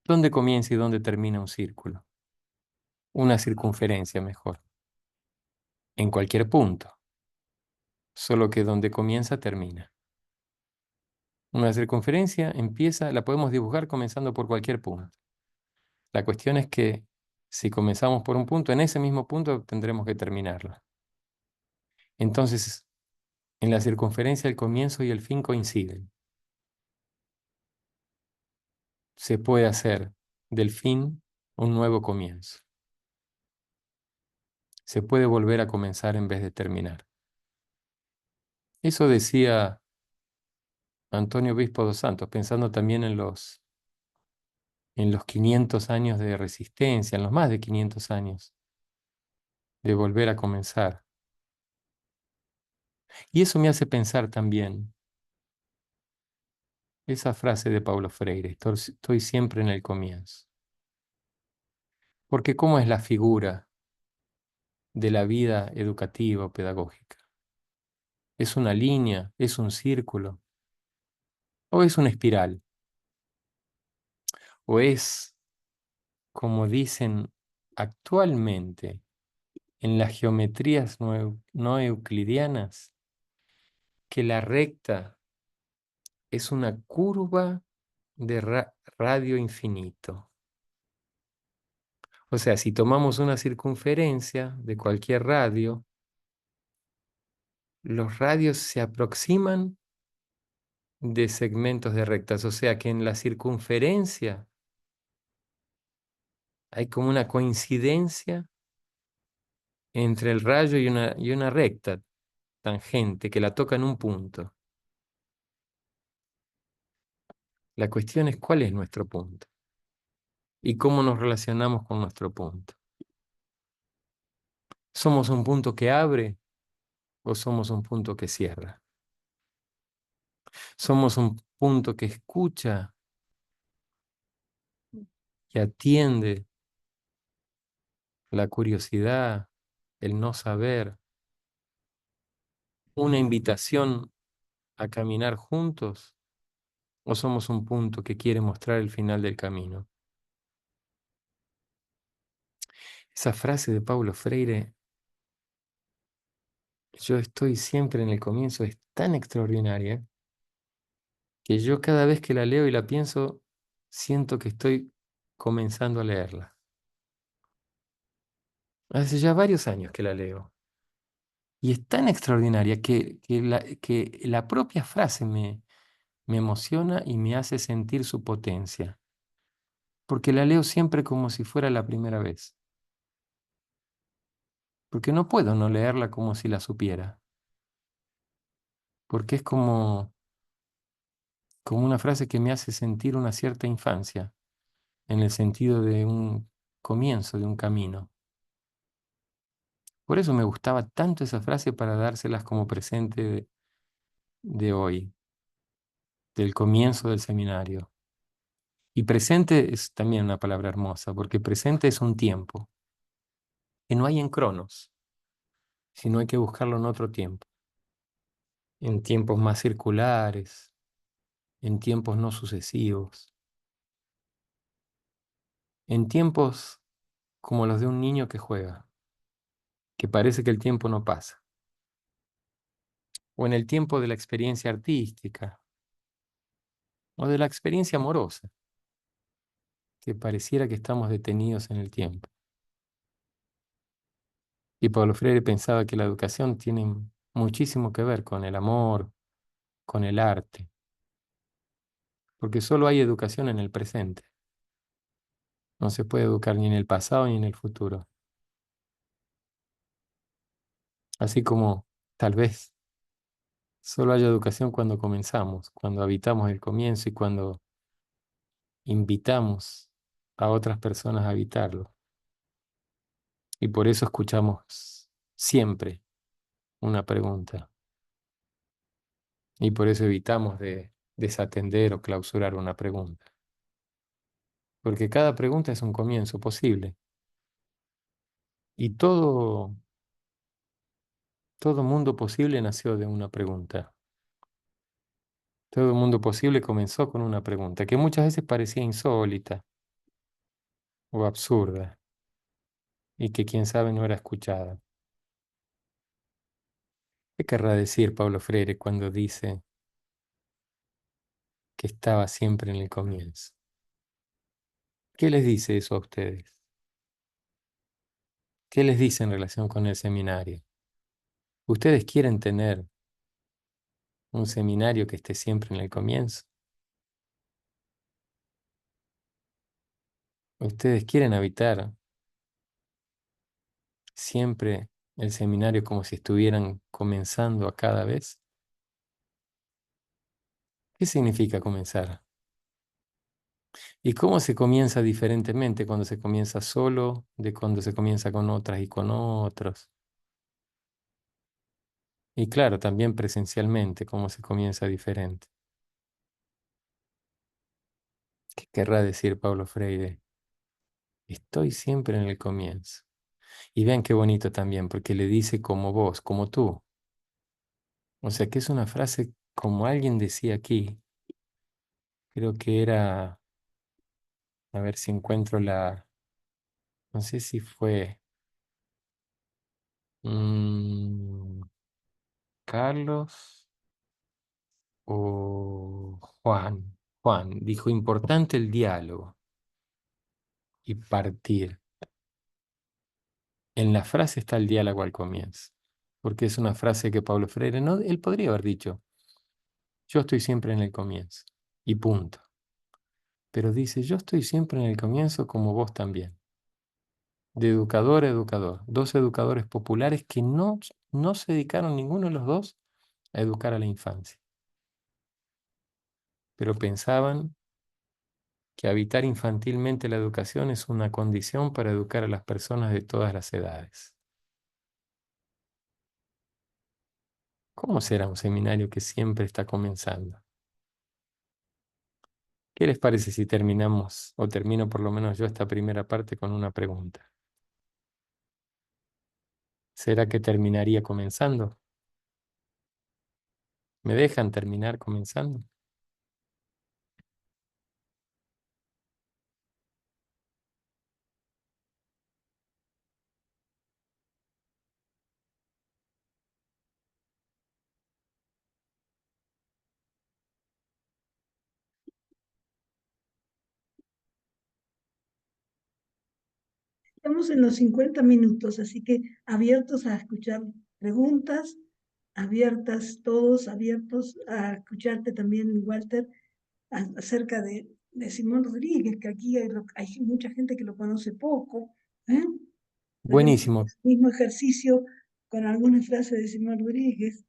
¿Dónde comienza y dónde termina un círculo? Una circunferencia mejor. En cualquier punto. Solo que donde comienza, termina. Una circunferencia empieza, la podemos dibujar comenzando por cualquier punto. La cuestión es que si comenzamos por un punto, en ese mismo punto tendremos que terminarla. Entonces, en la circunferencia el comienzo y el fin coinciden. Se puede hacer del fin un nuevo comienzo. Se puede volver a comenzar en vez de terminar. Eso decía Antonio Obispo dos Santos, pensando también en los 500 años de resistencia, en los más de 500 años de volver a comenzar. Y eso me hace pensar también esa frase de Paulo Freire, estoy siempre en el comienzo. Porque ¿cómo es la figura de la vida educativa o pedagógica? ¿Es una línea? ¿Es un círculo? ¿O es una espiral? ¿O es, como dicen actualmente en las geometrías no euclidianas, que la recta es una curva de radio infinito? O sea, si tomamos una circunferencia de cualquier radio, los radios se aproximan de segmentos de rectas. O sea que en la circunferencia hay como una coincidencia entre el rayo y una recta tangente que la toca en un punto. La cuestión es cuál es nuestro punto. y cómo nos relacionamos con nuestro punto. ¿Somos un punto que abre o somos un punto que cierra? ¿Somos un punto que escucha, que atiende la curiosidad, el no saber, una invitación a caminar juntos? ¿O somos un punto que quiere mostrar el final del camino? Esa frase de Paulo Freire, yo estoy siempre en el comienzo, es tan extraordinaria que yo cada vez que la leo y la pienso, siento que estoy comenzando a leerla. Hace ya varios años que la leo. Y es tan extraordinaria que la propia frase me emociona y me hace sentir su potencia. Porque la leo siempre como si fuera la primera vez. Porque no puedo no leerla como si la supiera. Porque es como una frase que me hace sentir una cierta infancia, en el sentido de un comienzo, de un camino. Por eso me gustaba tanto esa frase para dárselas como presente de hoy, del comienzo del seminario. Y presente es también una palabra hermosa, porque presente es un tiempo, que no hay en Cronos, sino hay que buscarlo en otro tiempo, en tiempos más circulares, en tiempos no sucesivos, en tiempos como los de un niño que juega, que parece que el tiempo no pasa, o en el tiempo de la experiencia artística, o de la experiencia amorosa, que pareciera que estamos detenidos en el tiempo. Y Pablo Freire pensaba que la educación tiene muchísimo que ver con el amor, con el arte, porque solo hay educación en el presente. No se puede educar ni en el pasado ni en el futuro. Así como tal vez solo haya educación cuando comenzamos, cuando habitamos el comienzo y cuando invitamos a otras personas a habitarlo. Y por eso escuchamos siempre una pregunta. Y por eso evitamos de desatender o clausurar una pregunta. Porque cada pregunta es un comienzo posible. Y todo mundo posible nació de una pregunta. Todo mundo posible comenzó con una pregunta que muchas veces parecía insólita o absurda y que quién sabe no era escuchada. ¿Qué querrá decir Pablo Freire cuando dice que estaba siempre en el comienzo? ¿Qué les dice eso a ustedes? ¿Qué les dice en relación con el seminario? ¿Ustedes quieren tener un seminario que esté siempre en el comienzo? ¿Ustedes quieren habitar siempre el seminario como si estuvieran comenzando a cada vez? ¿Qué significa comenzar? ¿Y cómo se comienza diferentemente cuando se comienza solo de cuando se comienza con otras y con otros? Y claro, también presencialmente, cómo se comienza diferente. ¿Qué querrá decir Paulo Freire? Estoy siempre en el comienzo. Y vean qué bonito también, porque le dice como vos, como tú. O sea que es una frase como alguien decía aquí, creo que era, a ver si encuentro no sé si fue mm, Carlos o Juan. Juan dijo, importante el diálogo y partir. En la frase está el diálogo al comienzo, porque es una frase que Pablo Freire, no, él podría haber dicho, yo estoy siempre en el comienzo y punto. Pero dice, yo estoy siempre en el comienzo como vos también. De educador a educador. Dos educadores populares que no se dedicaron ninguno de los dos a educar a la infancia. Pero pensaban que habitar infantilmente la educación es una condición para educar a las personas de todas las edades. ¿Cómo será un seminario que siempre está comenzando? ¿Qué les parece si terminamos, o termino por lo menos yo esta primera parte con una pregunta? ¿Será que terminaría comenzando? ¿Me dejan terminar comenzando? Estamos en los 50 minutos, así que abiertos a escuchar preguntas, abiertas, todos abiertos a escucharte también, Walter, acerca de Simón Rodríguez, que aquí hay mucha gente que lo conoce poco. Haremos el Buenísimo, mismo ejercicio con algunas frases de Simón Rodríguez.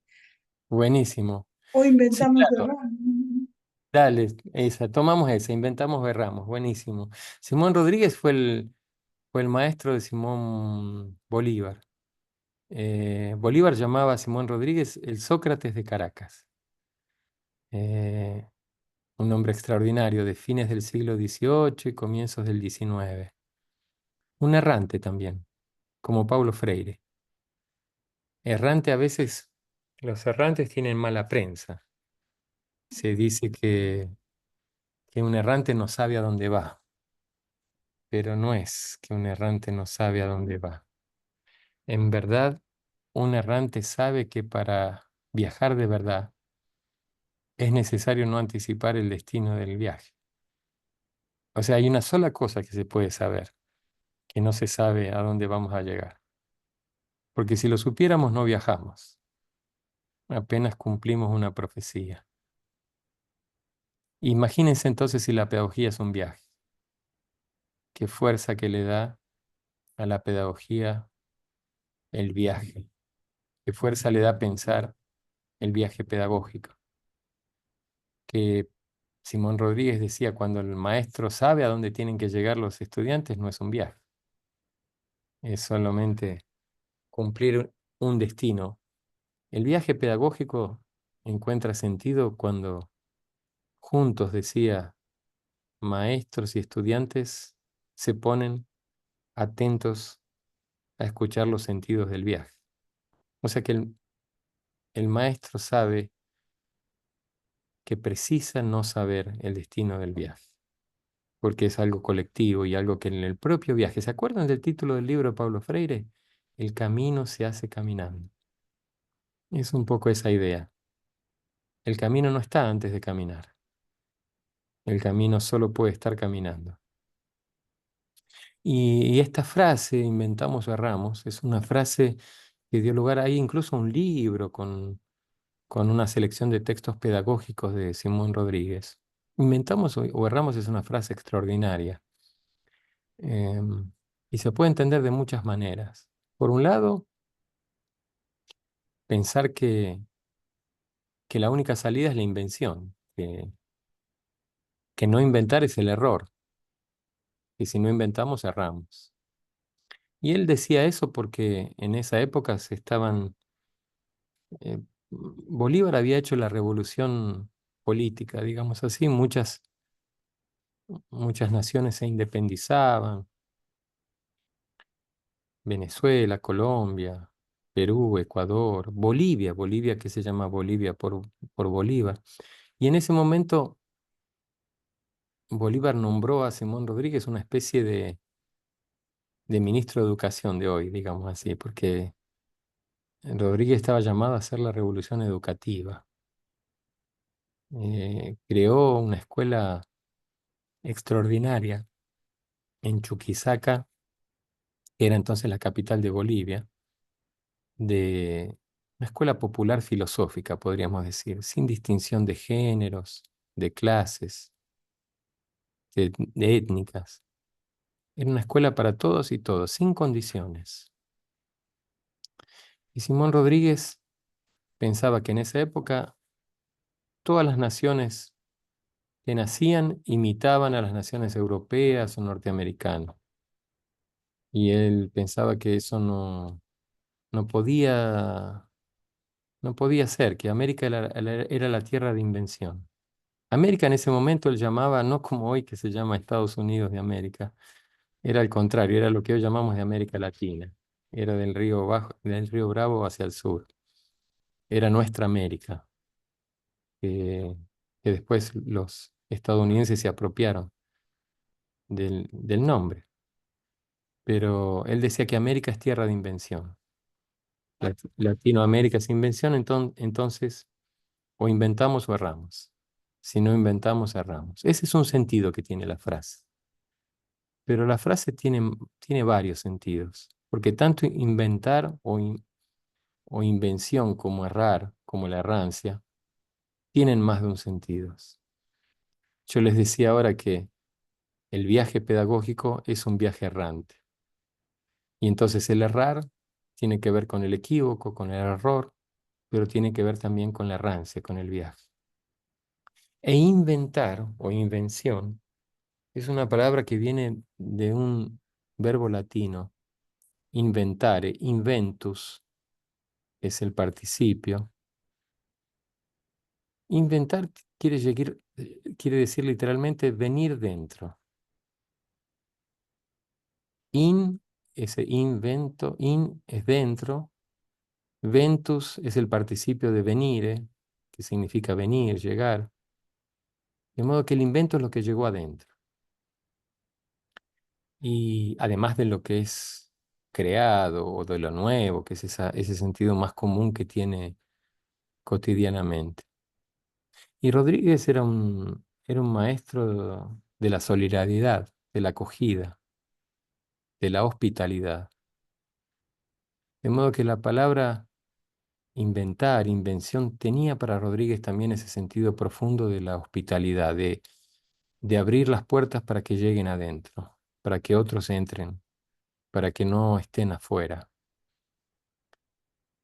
buenísimo. O Sí, inventamos de claro. Dale, esa, tomamos esa, inventamos, berramos, buenísimo. Simón Rodríguez fue el maestro de Simón Bolívar. Bolívar llamaba a Simón Rodríguez el Sócrates de Caracas. Eh, un hombre extraordinario de fines del siglo XVIII y comienzos del XIX. Un errante también, como Paulo Freire. Errante a veces, los errantes tienen mala prensa. Se dice que un errante no sabe a dónde va, pero no es que un errante no sabe a dónde va. En verdad, un errante sabe que para viajar de verdad es necesario no anticipar el destino del viaje. O sea, hay una sola cosa que se puede saber, que no se sabe a dónde vamos a llegar. Porque si lo supiéramos, no viajamos. Apenas cumplimos una profecía. Imagínense entonces si la pedagogía es un viaje. Qué fuerza que le da a la pedagogía el viaje. Qué fuerza le da pensar el viaje pedagógico. Que Simón Rodríguez decía, cuando el maestro sabe a dónde tienen que llegar los estudiantes, no es un viaje. Es solamente cumplir un destino. El viaje pedagógico encuentra sentido cuando juntos, decía, maestros y estudiantes se ponen atentos a escuchar los sentidos del viaje. O sea que el maestro sabe que precisa no saber el destino del viaje, porque es algo colectivo y algo que en el propio viaje, ¿se acuerdan del título del libro de Paulo Freire? El camino se hace caminando. Es un poco esa idea. El camino no está antes de caminar. El camino solo puede estar caminando. Y esta frase, inventamos o erramos, es una frase que dio lugar ahí incluso a un libro con una selección de textos pedagógicos de Simón Rodríguez. Inventamos o erramos es una frase extraordinaria. em, y se puede entender de muchas maneras. Por un lado, pensar que la única salida es la invención, que no inventar es el error, que si no inventamos, erramos. Y él decía eso porque en esa época se estaban Bolívar había hecho la revolución política, digamos así, muchas naciones se independizaban, Venezuela, Colombia, Perú, Ecuador, Bolivia que se llama Bolivia por Bolívar. Y en ese momento Bolívar nombró a Simón Rodríguez una especie de ministro de Educación de hoy, digamos así, porque Rodríguez estaba llamado a hacer la revolución educativa. Creó una escuela extraordinaria en Chuquisaca, que era entonces la capital de Bolivia, de una escuela popular filosófica, podríamos decir, sin distinción de géneros, de clases, de étnicas. Era una escuela para todos y todos, sin condiciones. Y Simón Rodríguez pensaba que en esa época todas las naciones que nacían imitaban a las naciones europeas o norteamericanas. Y él pensaba que eso no podía, no podía ser, que América era la tierra de invención. América en ese momento él llamaba, no como hoy que se llama Estados Unidos de América, era al contrario, era lo que hoy llamamos de América Latina. Era del río Bravo hacia el sur. Era nuestra América, que, que después los estadounidenses se apropiaron del nombre. Pero él decía que América es tierra de invención. Latinoamérica es invención, entonces o inventamos o erramos. Si no inventamos, erramos. Ese es un sentido que tiene la frase. Pero la frase tiene varios sentidos, porque tanto inventar o invención como errar, como la errancia, tienen más de un sentido. Yo les decía ahora que el viaje pedagógico es un viaje errante. Y entonces el errar tiene que ver con el equívoco, con el error, pero tiene que ver también con la errancia, con el viaje. E inventar o invención es una palabra que viene de un verbo latino, inventare, inventus es el participio. Inventar quiere decir literalmente venir dentro. Ese invento, es dentro, ventus es el participio de venire, que significa venir, llegar. De modo que el invento es lo que llegó adentro. Y además de lo que es creado o de lo nuevo, que es ese sentido más común que tiene cotidianamente. Y Rodríguez era un maestro de la solidaridad, de la acogida, de la hospitalidad. De modo que la palabra inventar, invención, tenía para Rodríguez también ese sentido profundo de la hospitalidad, de abrir las puertas para que lleguen adentro, para que otros entren, para que no estén afuera.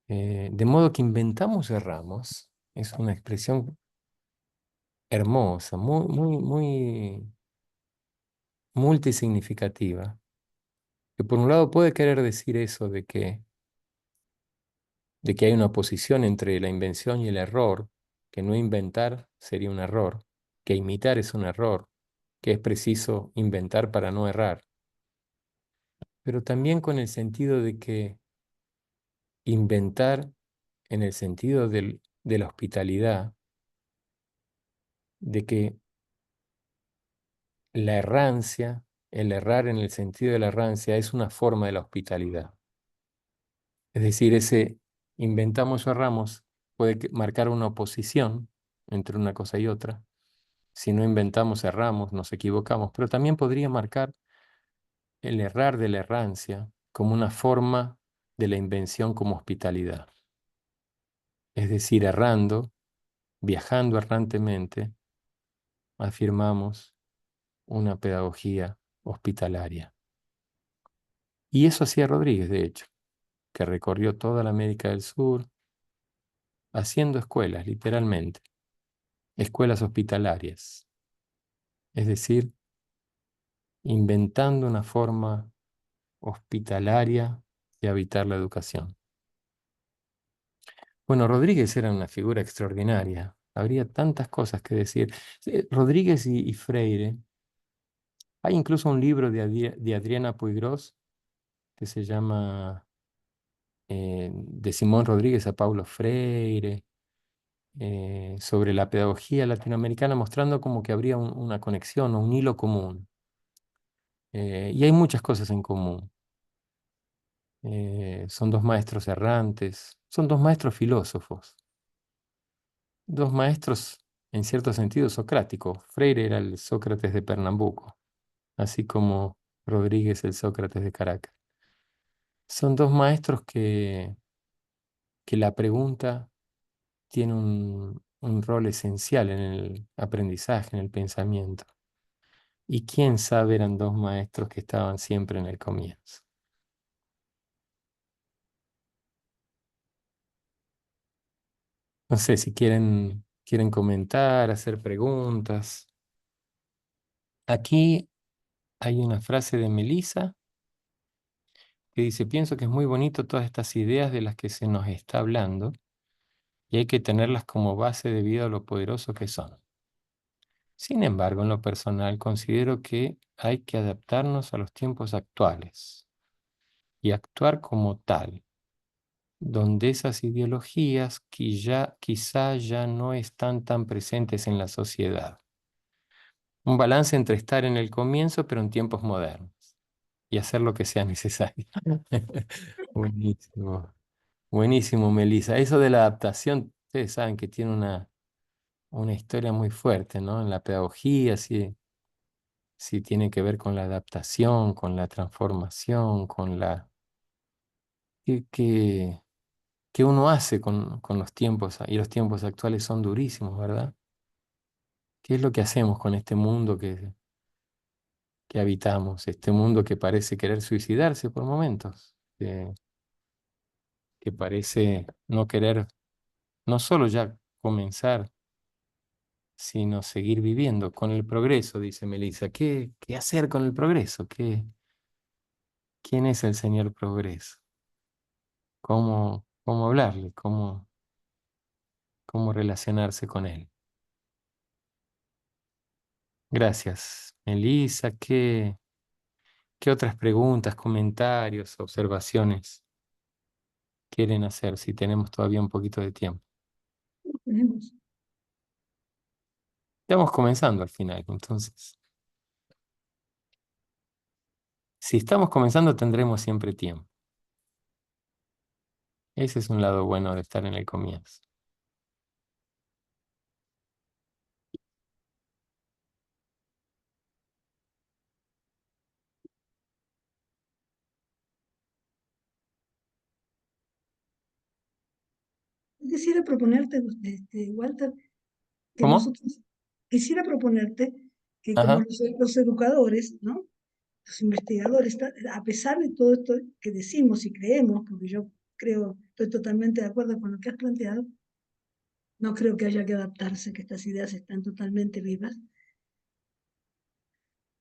De modo que inventamos erramos, es una expresión hermosa, muy multisignificativa, que por un lado puede querer decir eso de que hay una oposición entre la invención y el error, que no inventar sería un error, que imitar es un error, que es preciso inventar para no errar, pero también con el sentido de que inventar en el sentido de la hospitalidad, de que la errancia, el errar en el sentido de la errancia es una forma de la hospitalidad. Es decir, ese inventamos o erramos puede marcar una oposición entre una cosa y otra. Si no inventamos, erramos, nos equivocamos, pero también podría marcar el errar de la errancia como una forma de la invención como hospitalidad. Es decir, errando, viajando errantemente, afirmamos una pedagogía hospitalaria. Y eso hacía Rodríguez, de hecho, que recorrió toda la América del Sur, haciendo escuelas, literalmente, escuelas hospitalarias, es decir, inventando una forma hospitalaria de habitar la educación. Bueno, Rodríguez era una figura extraordinaria, habría tantas cosas que decir. Rodríguez y Freire, hay incluso un libro de Adriana Puigros que se llama De Simón Rodríguez a Paulo Freire, sobre la pedagogía latinoamericana, mostrando como que habría una conexión o un hilo común. Y hay muchas cosas en común. Son dos maestros errantes, son dos maestros filósofos, dos maestros en cierto sentido socráticos. Freire era el Sócrates de Pernambuco, así como Rodríguez el Sócrates de Caracas. Son dos maestros que la pregunta tiene un rol esencial en el aprendizaje, en el pensamiento. Y quién sabe, eran dos maestros que estaban siempre en el comienzo. No sé si quieren comentar, hacer preguntas. Aquí hay una frase de Melissa que dice, pienso que es muy bonito todas estas ideas de las que se nos está hablando y hay que tenerlas como base debido a lo poderoso que son. Sin embargo, en lo personal considero que hay que adaptarnos a los tiempos actuales y actuar como tal, donde esas ideologías quizá ya no están tan presentes en la sociedad. Un balance entre estar en el comienzo pero en tiempos modernos y hacer lo que sea necesario. Buenísimo, buenísimo, Melissa. Eso de la adaptación, ustedes saben que tiene una historia muy fuerte, ¿no? En la pedagogía, sí, sí tiene que ver con la adaptación, con la transformación, con la... ¿Qué, qué uno hace con los tiempos? Y los tiempos actuales son durísimos, ¿verdad? ¿Qué es lo que hacemos con este mundo que habitamos? Este mundo que parece querer suicidarse por momentos, que parece no querer, no solo ya comenzar, sino seguir viviendo con el progreso, dice Melissa. ¿Qué hacer con el progreso? ¿Quién es el señor progreso? ¿Cómo hablarle? ¿Cómo relacionarse con él? Gracias, Melissa. ¿Qué otras preguntas, comentarios, observaciones quieren hacer si tenemos todavía un poquito de tiempo? Tenemos. Estamos comenzando al final, entonces. Si estamos comenzando, tendremos siempre tiempo. Ese es un lado bueno de estar en el comienzo. Quisiera proponerte, Walter, que ¿Cómo? nosotros, quisiera proponerte que como Ajá. los educadores, ¿no? Los investigadores, a pesar de todo esto que decimos y creemos, porque yo creo, estoy totalmente de acuerdo con lo que has planteado, no creo que haya que adaptarse, que estas ideas están totalmente vivas,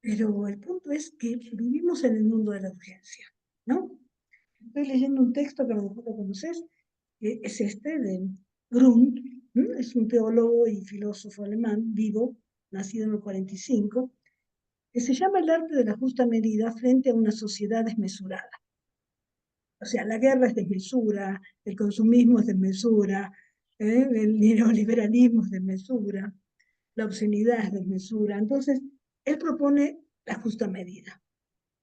pero el punto es que vivimos en el mundo de la urgencia, ¿no? Estoy leyendo un texto que a lo mejor lo conoces, que es este de Grund, ¿no? Es un teólogo y filósofo alemán vivo, nacido en el 45, que se llama El arte de la justa medida frente a una sociedad desmesurada. O sea, la guerra es desmesura, el consumismo es desmesura, el neoliberalismo es desmesura, la obscenidad es desmesura. Entonces, él propone la justa medida.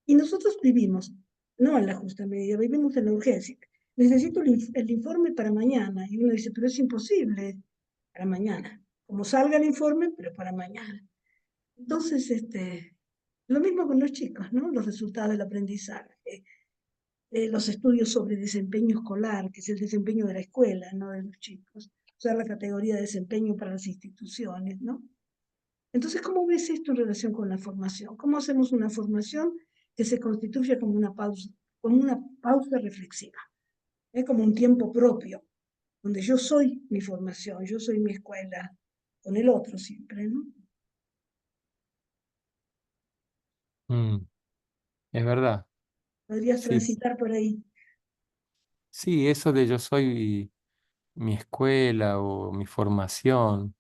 Y nosotros vivimos, no en la justa medida, vivimos en la urgencia. Necesito el informe para mañana. Y uno dice, pero es imposible para mañana. Como salga el informe, pero para mañana. Entonces, lo mismo con los chicos, ¿no? Los resultados del aprendizaje, los estudios sobre desempeño escolar, que es el desempeño de la escuela, no de los chicos, usar la categoría de desempeño para las instituciones, ¿no? Entonces, ¿cómo ves esto en relación con la formación? ¿Cómo hacemos una formación que se constituya como una pausa reflexiva, como un tiempo propio, donde yo soy mi formación, yo soy mi escuela, con el otro siempre, ¿no? Mm, es verdad. Podrías Sí, transitar por ahí. sí, eso de yo soy mi escuela o mi formación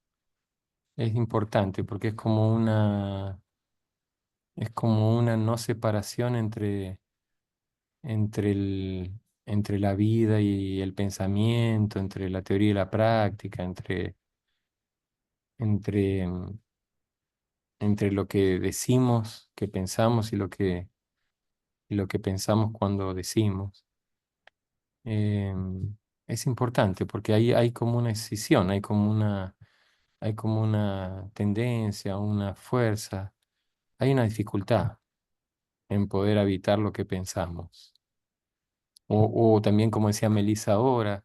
es importante porque es como una no separación entre entre la vida y el pensamiento, entre la teoría y la práctica, entre, mm, entre lo que decimos, que pensamos y lo que pensamos cuando decimos. Es importante porque ahí hay como una escisión, hay como una tendencia, una fuerza, hay una dificultad en poder habitar lo que pensamos. O también, como decía Melissa ahora,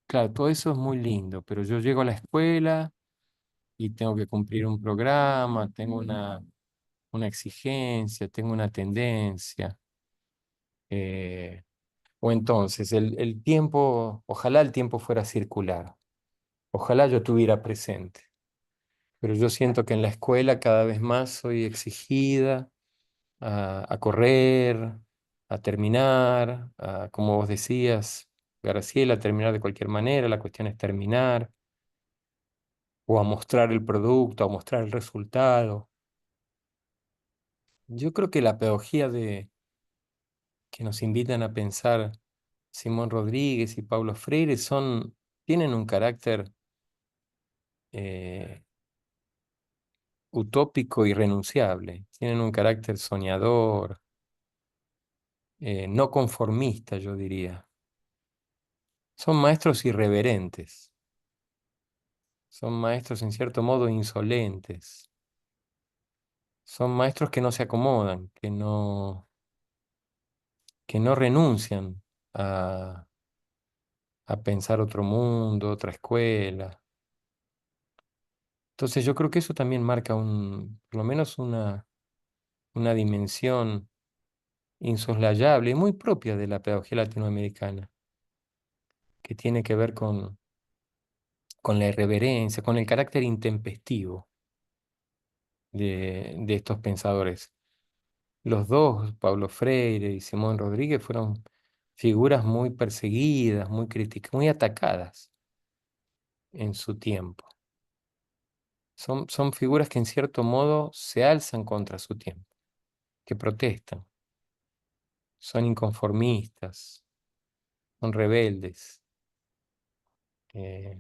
claro, todo eso es muy lindo, pero yo llego a la escuela y tengo que cumplir un programa, tengo una exigencia, tengo una tendencia. eh, o entonces, el tiempo, ojalá el tiempo fuera circular, ojalá yo tuviera presente. pero yo siento que en la escuela cada vez más soy exigida a correr, a terminar, como vos decías, Graciela, a terminar de cualquier manera, la cuestión es terminar, o a mostrar el producto, a mostrar el resultado. Yo creo que la pedagogía que nos invitan a pensar Simón Rodríguez y Paulo Freire tienen un carácter eh, utópico y irrenunciable, tienen un carácter soñador, no conformista, yo diría. Son maestros irreverentes, son maestros en cierto modo insolentes, son maestros que no se acomodan, que no renuncian a, a pensar otro mundo, otra escuela. Entonces yo creo que eso también marca por lo menos una dimensión insoslayable y muy propia de la pedagogía latinoamericana, que tiene que ver con la irreverencia, con el carácter intempestivo de estos pensadores. Los dos, Pablo Freire y Simón Rodríguez, fueron figuras muy perseguidas, muy criticadas, muy atacadas en su tiempo. Son figuras que en cierto modo se alzan contra su tiempo, que protestan, son inconformistas, son rebeldes. eh,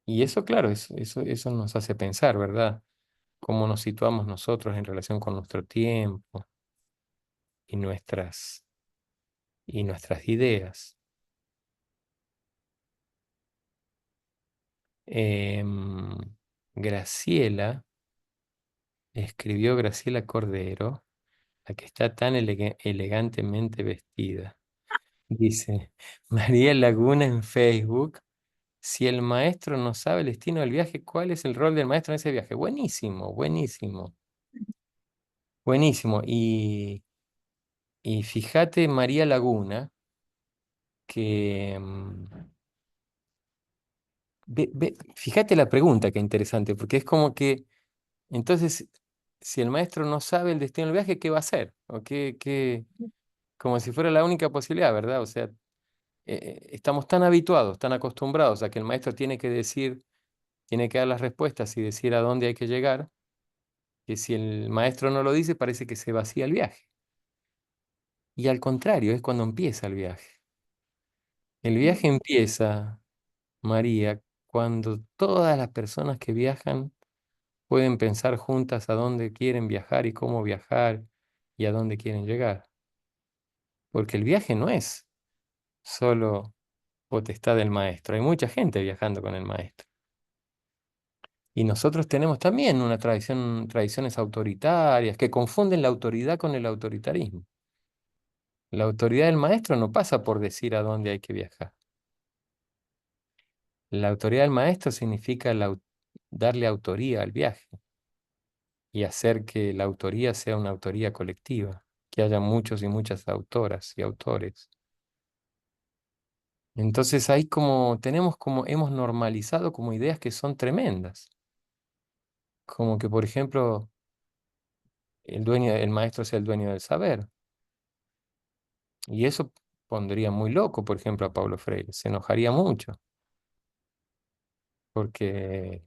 y eso, claro, eso nos hace pensar, ¿verdad? Cómo nos situamos nosotros en relación con nuestro tiempo y nuestras ideas. Em, Graciela, escribió Graciela Cordero, la que está tan elegantemente vestida. Dice, María Laguna en Facebook, si el maestro no sabe el destino del viaje, ¿cuál es el rol del maestro en ese viaje? Buenísimo, buenísimo, buenísimo. Y fíjate, María Laguna, que fíjate la pregunta, que interesante, porque es como que, entonces, si el maestro no sabe el destino del viaje, ¿qué va a hacer? Como si fuera la única posibilidad, ¿verdad? O sea, estamos tan habituados, tan acostumbrados a que el maestro tiene que decir, tiene que dar las respuestas y decir a dónde hay que llegar, que si el maestro no lo dice, parece que se vacía el viaje. Y al contrario, es cuando empieza el viaje. El viaje empieza, María, cuando todas las personas que viajan pueden pensar juntas a dónde quieren viajar y cómo viajar y a dónde quieren llegar. Porque el viaje no es solo potestad del maestro, hay mucha gente viajando con el maestro. Y nosotros tenemos también una tradiciones autoritarias que confunden la autoridad con el autoritarismo. La autoridad del maestro no pasa por decir a dónde hay que viajar. La autoridad del maestro significa darle autoría al viaje y hacer que la autoría sea una autoría colectiva, que haya muchos y muchas autoras y autores. Entonces ahí hemos normalizado como ideas que son tremendas. Como que, por ejemplo, el maestro sea el dueño del saber. Y eso pondría muy loco, por ejemplo, a Pablo Freire. Se enojaría mucho, porque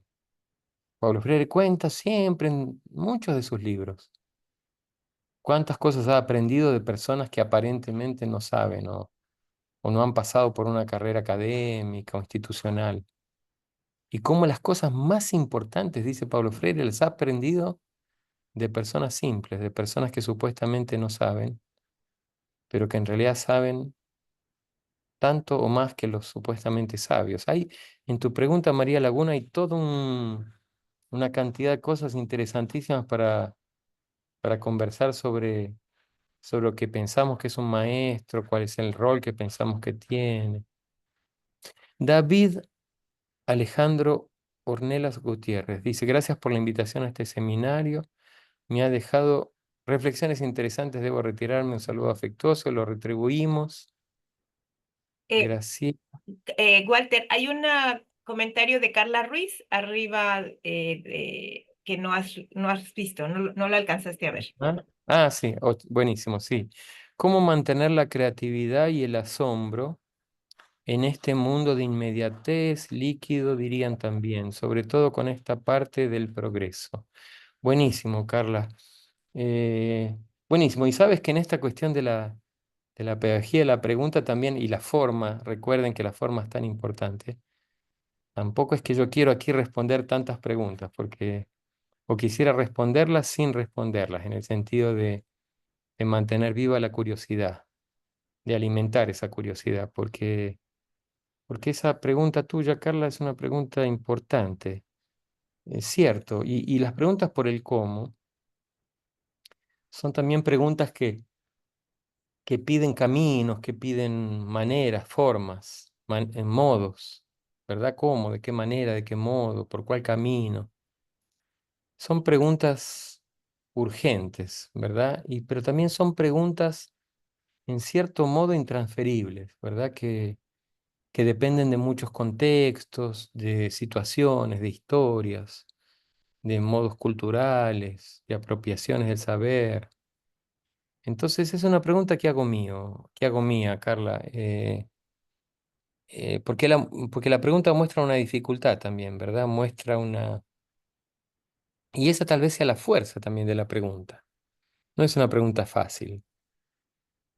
Pablo Freire cuenta siempre en muchos de sus libros cuántas cosas ha aprendido de personas que aparentemente no saben o no han pasado por una carrera académica o institucional. Y cómo las cosas más importantes, dice Pablo Freire, las ha aprendido de personas simples, de personas que supuestamente no saben, pero que en realidad saben tanto o más que los supuestamente sabios. En tu pregunta, María Laguna, hay toda una cantidad de cosas interesantísimas para conversar sobre lo que pensamos que es un maestro, cuál es el rol que pensamos que tiene. David Alejandro Ornelas Gutiérrez dice, gracias por la invitación a este seminario. Me ha dejado reflexiones interesantes, debo retirarme. Un saludo afectuoso, lo retribuimos. Eh, Gracias. Walter, hay una comentario de Carla Ruiz arriba que no has visto, no lo alcanzaste a ver. Sí, buenísimo, sí. ¿Cómo mantener la creatividad y el asombro en este mundo de inmediatez, líquido, dirían también, sobre todo con esta parte del progreso? Buenísimo, Carla. Eh, Buenísimo. Y sabes que en esta cuestión de la pedagogía, la pregunta también y la forma, recuerden que la forma es tan importante. Tampoco es que yo quiero aquí responder tantas preguntas, porque, o quisiera responderlas sin responderlas, en el sentido de mantener viva la curiosidad, de alimentar esa curiosidad, porque esa pregunta tuya, Carla, es una pregunta importante, es cierto, y las preguntas por el cómo son también preguntas que piden caminos, que piden maneras, formas, modos, ¿verdad? ¿Cómo? ¿De qué manera? ¿De qué modo? ¿Por cuál camino? Son preguntas urgentes, ¿verdad? Pero también son preguntas en cierto modo intransferibles, ¿verdad? Que dependen de muchos contextos, de situaciones, de historias, de modos culturales, de apropiaciones del saber. Entonces es una pregunta que hago mía, Carla, porque la pregunta muestra una dificultad también, ¿verdad? Muestra una... Y esa tal vez sea la fuerza también de la pregunta. No es una pregunta fácil.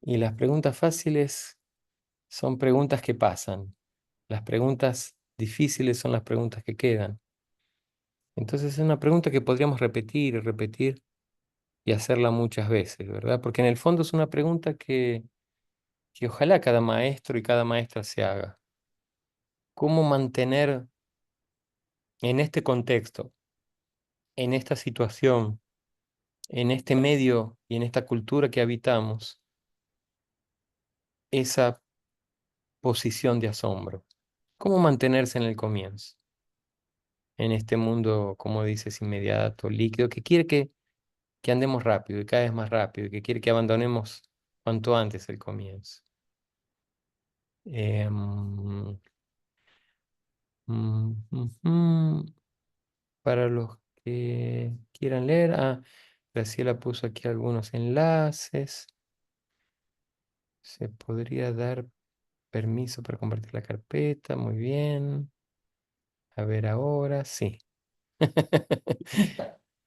Y las preguntas fáciles son preguntas que pasan. Las preguntas difíciles son las preguntas que quedan. Entonces es una pregunta que podríamos repetir y repetir y hacerla muchas veces, ¿verdad? Porque en el fondo es una pregunta que ojalá cada maestro y cada maestra se haga. ¿Cómo mantener en este contexto, en esta situación, en este medio y en esta cultura que habitamos, esa posición de asombro? ¿Cómo mantenerse en el comienzo, en este mundo, como dices, inmediato, líquido, que quiere que andemos rápido y cada vez más rápido, y que quiere que abandonemos cuanto antes el comienzo? Em, ujú. Para los que quieran leer, Graciela puso aquí algunos enlaces. Se podría dar permiso para compartir la carpeta, muy bien. A ver ahora, sí.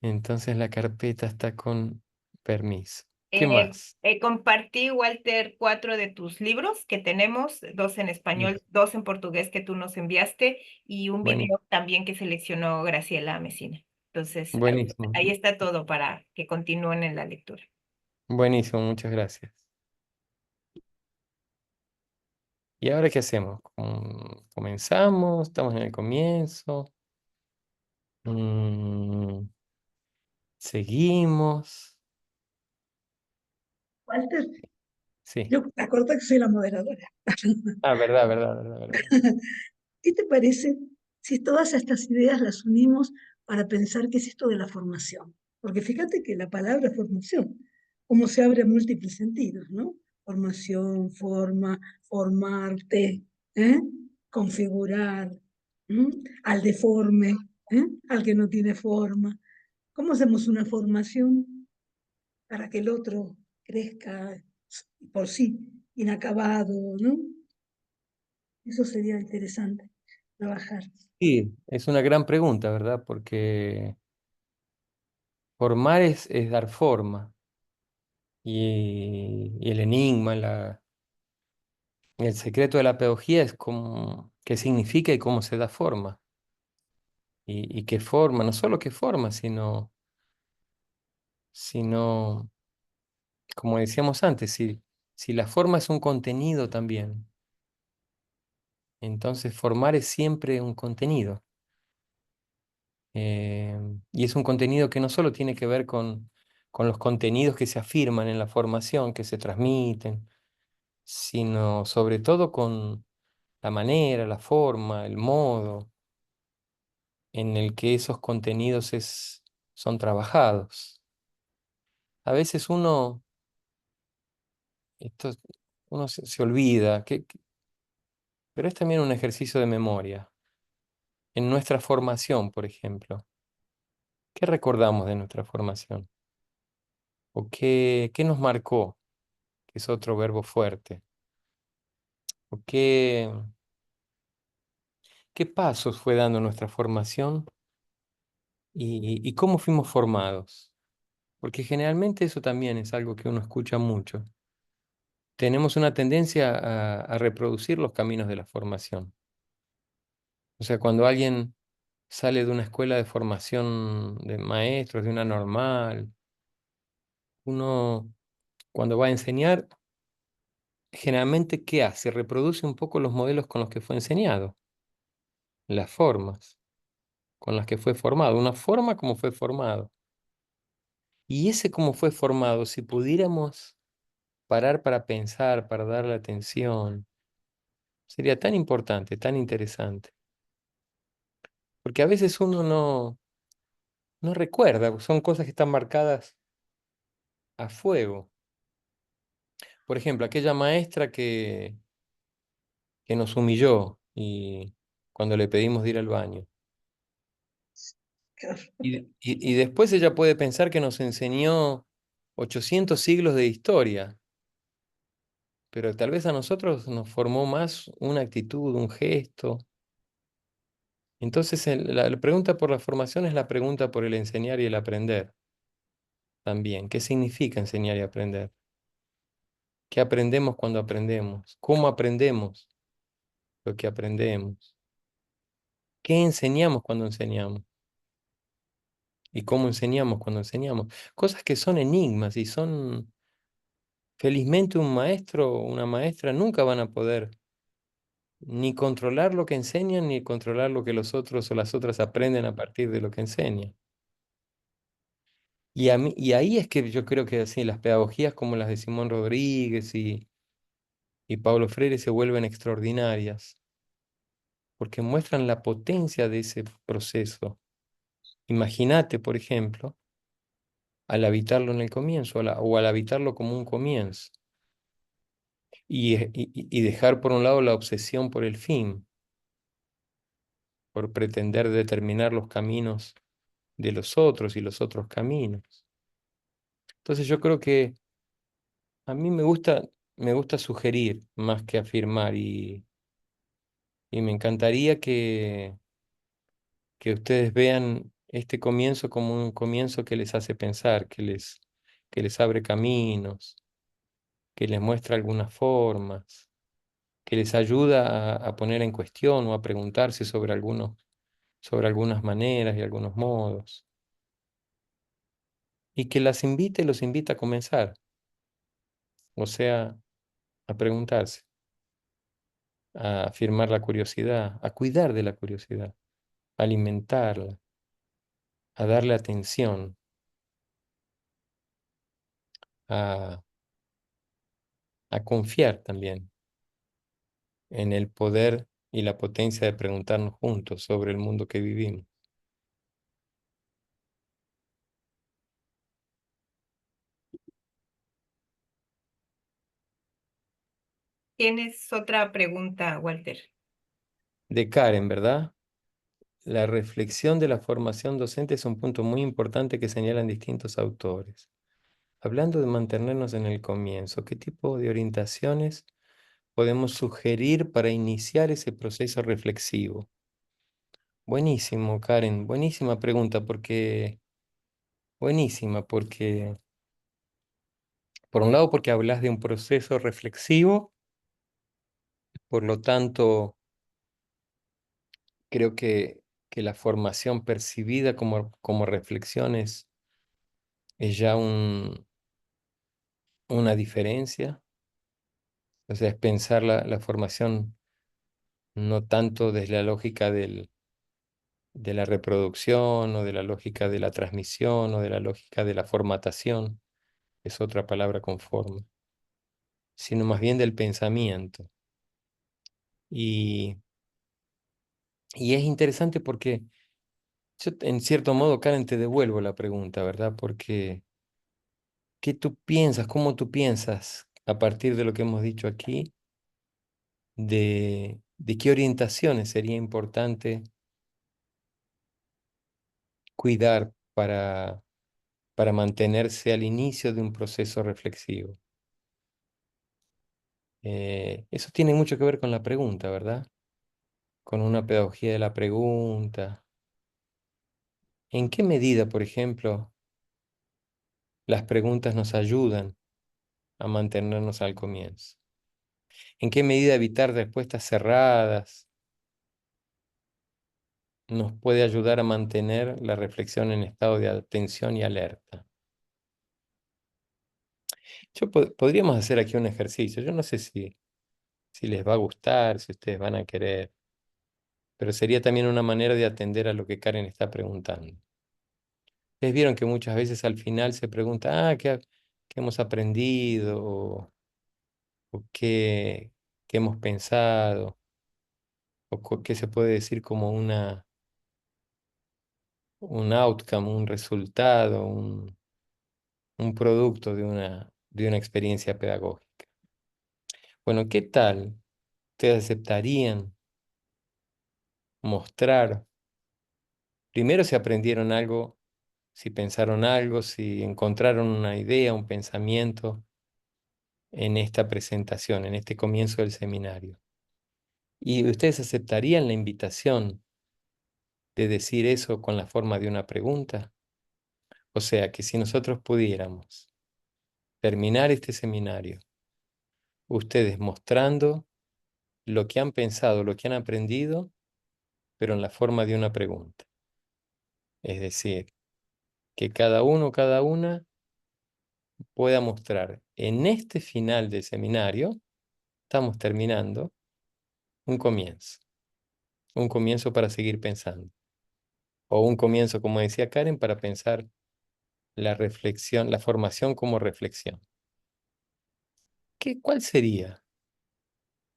Entonces la carpeta está con permiso. ¿Qué más? Compartí, Walter, 4 de tus libros que tenemos, 2 en Sí. español, 2 en portugués que tú nos enviaste y un Buenísimo, video también que seleccionó Graciela Mesina. Entonces, buenísimo, ahí está todo para que continúen en la lectura. buenísimo, muchas gracias. ¿Y ahora qué hacemos? ¿Comenzamos? ¿Estamos en el comienzo? Mm, ¿Seguimos? Walter, Sí. yo acuerdo que soy la moderadora. Verdad, verdad, verdad, verdad. ¿Qué te parece si todas estas ideas las unimos para pensar qué es esto de la formación? Porque fíjate que la palabra formación, cómo se abre a múltiples sentidos, ¿no? Formación, forma, formarte, ¿eh? Configurar, ¿m? Al deforme, ¿eh? Al que no tiene forma. ¿Cómo hacemos una formación para que el otro crezca por sí, inacabado, ¿no? Eso sería interesante, trabajar. Sí, es una gran pregunta, ¿verdad? Porque formar es dar forma y el enigma, el secreto de la pedagogía es qué significa y cómo se da forma. Y qué forma, no solo qué forma, sino, como decíamos antes, si la forma es un contenido también, entonces formar es siempre un contenido. Eh, y es un contenido que no solo tiene que ver con los contenidos que se afirman en la formación, que se transmiten, sino sobre todo con la manera, la forma, el modo en el que esos contenidos son trabajados. A veces esto, uno se olvida, pero es también un ejercicio de memoria. en nuestra formación, por ejemplo, ¿qué recordamos de nuestra formación? ¿O qué nos marcó? Que es otro verbo fuerte. ¿O qué pasos fue dando nuestra formación y cómo fuimos formados? Porque generalmente eso también es algo que uno escucha mucho. Tenemos una tendencia a reproducir los caminos de la formación. O sea, cuando alguien sale de una escuela de formación de maestros, de una normal, uno cuando va a enseñar, generalmente, ¿qué hace? Reproduce un poco los modelos con los que fue enseñado, las formas con las que fue formado, una forma como fue formado. Y ese como fue formado, si pudiéramos parar para pensar, para darle atención, sería tan importante, tan interesante. Porque a veces uno no recuerda, son cosas que están marcadas a fuego. Por ejemplo, aquella maestra que nos humilló y cuando le pedimos de ir al baño. Claro. Y después ella puede pensar que nos enseñó 800 siglos de historia, pero tal vez a nosotros nos formó más una actitud, un gesto. Entonces, la pregunta por la formación es la pregunta por el enseñar y el aprender también. ¿Qué significa enseñar y aprender? ¿Qué aprendemos cuando aprendemos? ¿Cómo aprendemos lo que aprendemos? ¿Qué enseñamos cuando enseñamos? ¿Y cómo enseñamos cuando enseñamos? Cosas que son enigmas y son, felizmente, un maestro o una maestra nunca van a poder ni controlar lo que enseñan, ni controlar lo que los otros o las otras aprenden a partir de lo que enseñan. Y ahí es que yo creo que así las pedagogías como las de Simón Rodríguez y Paulo Freire se vuelven extraordinarias, porque muestran la potencia de ese proceso. Imagínate, por ejemplo, al habitarlo en el comienzo, o al habitarlo como un comienzo, y dejar por un lado la obsesión por el fin, por pretender determinar los caminos de los otros y los otros caminos. Entonces yo creo que a mí me gusta sugerir más que afirmar y me encantaría que ustedes vean este comienzo como un comienzo que les hace pensar, que les abre caminos, que les muestra algunas formas, que les ayuda a poner en cuestión o a preguntarse sobre algunas maneras y algunos modos, y que los invita a comenzar, o sea, a preguntarse, a afirmar la curiosidad, a cuidar de la curiosidad, a alimentarla, a darle atención, a, a confiar también en el poder y la potencia de preguntarnos juntos sobre el mundo que vivimos. ¿Tienes otra pregunta, Walter? De Karen, ¿verdad? La reflexión de la formación docente es un punto muy importante que señalan distintos autores. Hablando de mantenernos en el comienzo, ¿qué tipo de orientaciones podemos sugerir para iniciar ese proceso reflexivo? Buenísimo, Karen, buenísima, porque, por un lado, porque hablas de un proceso reflexivo, por lo tanto, creo que la formación percibida como reflexión es ya una diferencia, o sea, es pensar la formación no tanto desde la lógica de la reproducción o de la lógica de la transmisión o de la lógica de la formatación, es otra palabra con forma, sino más bien del pensamiento. Y, y es interesante porque yo, en cierto modo, Karen, te devuelvo la pregunta, ¿verdad? Porque ¿qué tú piensas, cómo tú piensas a partir de lo que hemos dicho aquí, de qué orientaciones sería importante cuidar para mantenerse al inicio de un proceso reflexivo. Eso tiene mucho que ver con la pregunta, ¿verdad? Con una pedagogía de la pregunta. ¿En qué medida, por ejemplo, las preguntas nos ayudan a mantenernos al comienzo? ¿En qué medida evitar respuestas cerradas nos puede ayudar a mantener la reflexión en estado de atención y alerta? Podríamos hacer aquí un ejercicio. Yo no sé si les va a gustar, si ustedes van a querer, pero sería también una manera de atender a lo que Karen está preguntando. Ustedes vieron que muchas veces al final se pregunta, ¿qué hemos aprendido? O qué hemos pensado, o qué se puede decir como un outcome, un resultado, un producto de una experiencia pedagógica. Bueno, ¿qué tal ustedes aceptarían mostrar, primero si aprendieron algo, si pensaron algo, si encontraron una idea, un pensamiento en esta presentación, en este comienzo del seminario? ¿Y ustedes aceptarían la invitación de decir eso con la forma de una pregunta? O sea, que si nosotros pudiéramos terminar este seminario, ustedes mostrando lo que han pensado, lo que han aprendido, pero en la forma de una pregunta. Es decir, que cada uno, cada una pueda mostrar en este final del seminario, estamos terminando, un comienzo para seguir pensando, o un comienzo, como decía Karen, para pensar la reflexión, la formación como reflexión. ¿Cuál sería?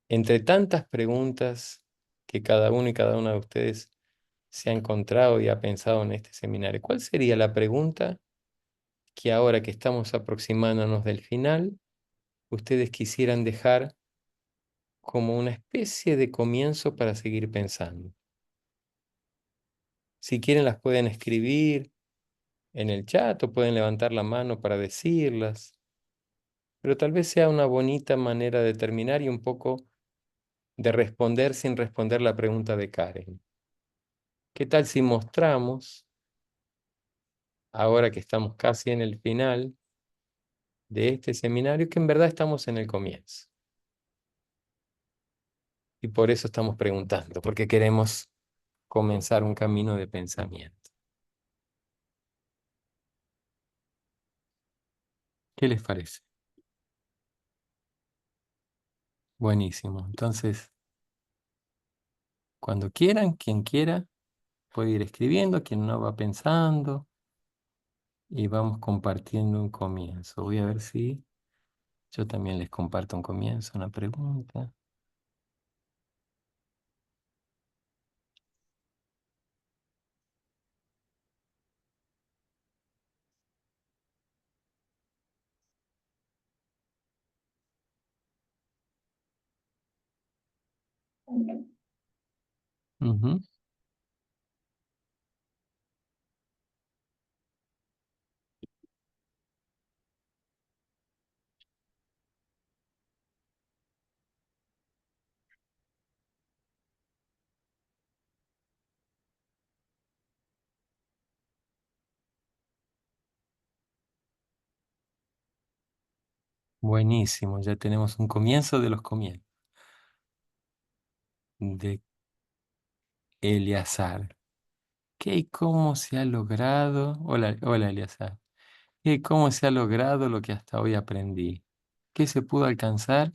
Entre tantas preguntas que cada uno y cada una de ustedes se ha encontrado y ha pensado en este seminario, ¿cuál sería la pregunta que ahora que estamos aproximándonos del final, ustedes quisieran dejar como una especie de comienzo para seguir pensando? Si quieren las pueden escribir en el chat o pueden levantar la mano para decirlas, pero tal vez sea una bonita manera de terminar y un poco de responder sin responder la pregunta de Karen. ¿Qué tal si mostramos, ahora que estamos casi en el final de este seminario, que en verdad estamos en el comienzo? Y por eso estamos preguntando, porque queremos comenzar un camino de pensamiento. ¿Qué les parece? Buenísimo. Entonces, cuando quieran, quien quiera, puede ir escribiendo, quien no va pensando, y vamos compartiendo un comienzo. Voy a ver si yo también les comparto un comienzo, una pregunta. Ujú. Buenísimo, ya tenemos un comienzo de los comienzos. De Eleazar. ¿Qué y cómo se ha logrado? Hola, hola Eleazar. ¿Qué y cómo se ha logrado lo que hasta hoy aprendí? ¿Qué se pudo alcanzar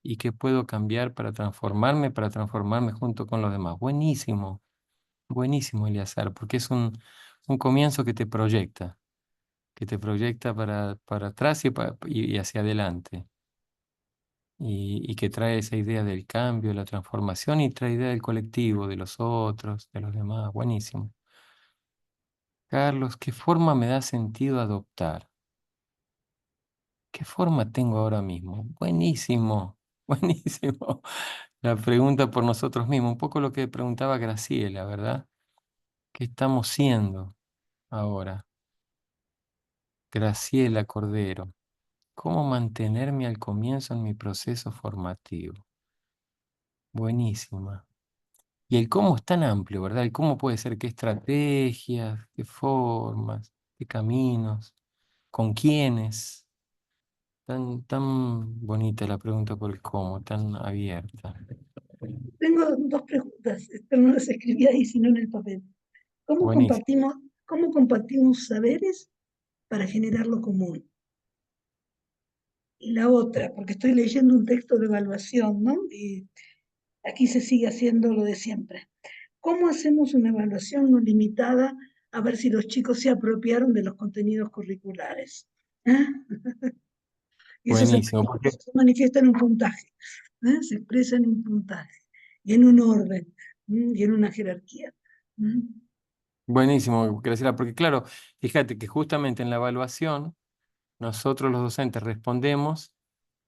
y qué puedo cambiar para transformarme junto con los demás? Buenísimo, buenísimo Eleazar, porque es un comienzo que te proyecta para atrás y hacia adelante. Y que trae esa idea del cambio, la transformación y trae idea del colectivo, de los otros, de los demás. Buenísimo. Carlos, ¿qué forma me da sentido adoptar? ¿Qué forma tengo ahora mismo? Buenísimo, buenísimo. La pregunta por nosotros mismos, un poco lo que preguntaba Graciela, ¿verdad? ¿Qué estamos siendo? ahora. Graciela Cordero. ¿Cómo mantenerme al comienzo en mi proceso formativo? Buenísima. Y el cómo es tan amplio, ¿verdad? El cómo puede ser, qué estrategias, qué formas, qué caminos, con quiénes. Tan bonita la pregunta por el cómo, tan abierta. Tengo dos preguntas, pero no las escribí ahí, sino en el papel. ¿Cómo Buenísimo. compartimos, cómo compartimos saberes para generar lo común? Y la otra, porque estoy leyendo un texto de evaluación, ¿no? Y aquí se sigue haciendo lo de siempre. ¿Cómo hacemos una evaluación no limitada a ver si los chicos se apropiaron de los contenidos curriculares? ¿Ah? Y eso Buenísimo, porque se manifiesta en un puntaje, ¿eh? Se expresa en un puntaje, y en un orden, y en una jerarquía. buenísimo, Graciela, porque claro, fíjate que justamente en la evaluación nosotros los docentes respondemos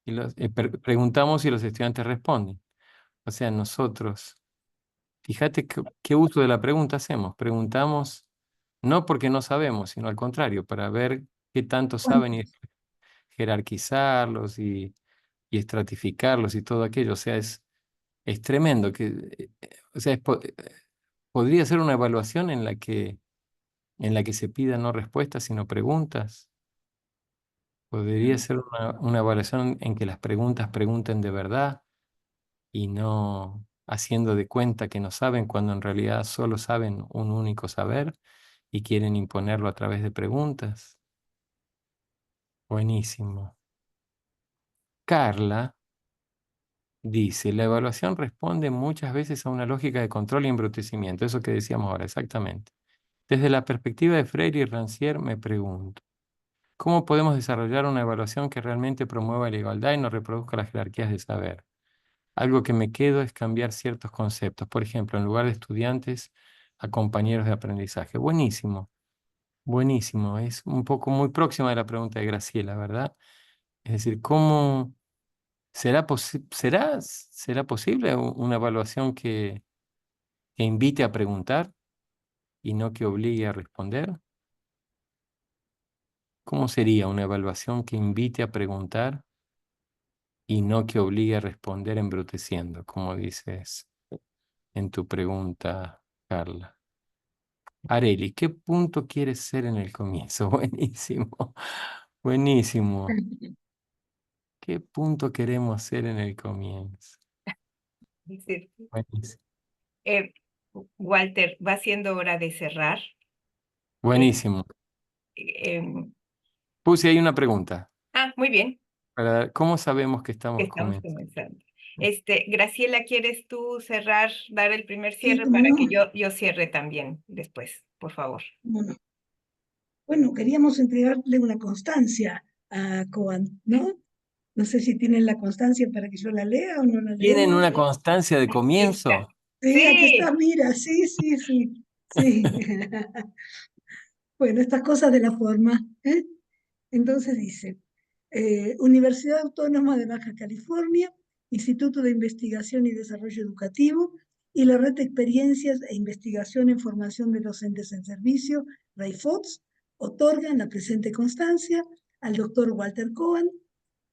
y preguntamos y los estudiantes responden. O sea, nosotros, fíjate qué uso de la pregunta hacemos. Preguntamos no porque no sabemos, sino al contrario, para ver qué tanto saben y jerarquizarlos y estratificarlos y todo aquello. O sea, es tremendo. O sea, podría ser una evaluación en la que se pidan no respuestas, sino preguntas. Podría ser una evaluación en que las preguntas pregunten de verdad y no haciendo de cuenta que no saben cuando en realidad solo saben un único saber y quieren imponerlo a través de preguntas. Buenísimo. Carla dice, la evaluación responde muchas veces a una lógica de control y embrutecimiento, eso que decíamos ahora, exactamente. Desde la perspectiva de Freire y Rancière me pregunto, ¿cómo podemos desarrollar una evaluación que realmente promueva la igualdad y no reproduzca las jerarquías de saber? Algo que me quedo es cambiar ciertos conceptos, por ejemplo, en lugar de estudiantes, a compañeros de aprendizaje. Buenísimo, buenísimo. Es un poco muy próxima de la pregunta de Graciela, ¿verdad? Es decir, ¿cómo será posible una evaluación que invite a preguntar y no que obligue a responder? ¿Cómo sería una evaluación que invite a preguntar y no que obligue a responder embruteciendo, como dices en tu pregunta, Carla? Areli, ¿qué punto quieres ser en el comienzo? Buenísimo, buenísimo. ¿Qué punto queremos ser en el comienzo? Dice, Buenísimo. eh, Walter, va siendo hora de cerrar. Eh, Buenísimo. em, Puse ahí una pregunta. Muy bien, ¿Cómo sabemos que estamos estamos comenzando? comenzando. Graciela, ¿quieres tú cerrar, dar el primer Sí, cierre cómo para no, que yo cierre también después, por favor? cómo no. Bueno, queríamos entregarle una constancia a Coan, ¿no? No sé si tienen la constancia para que yo la lea o no la lea. ¿Tienen una constancia de Aquí está. comienzo? Sí, aquí está, Sí, mira, sí, sí, sí, sí. Bueno, estas cosas de la forma, ¿eh? Entonces dice, Universidad Autónoma de Baja California, Instituto de Investigación y Desarrollo Educativo y la Red de Experiencias e Investigación en Formación de Docentes en Servicio, RAIFOTS, otorgan la presente constancia al doctor Walter Cohen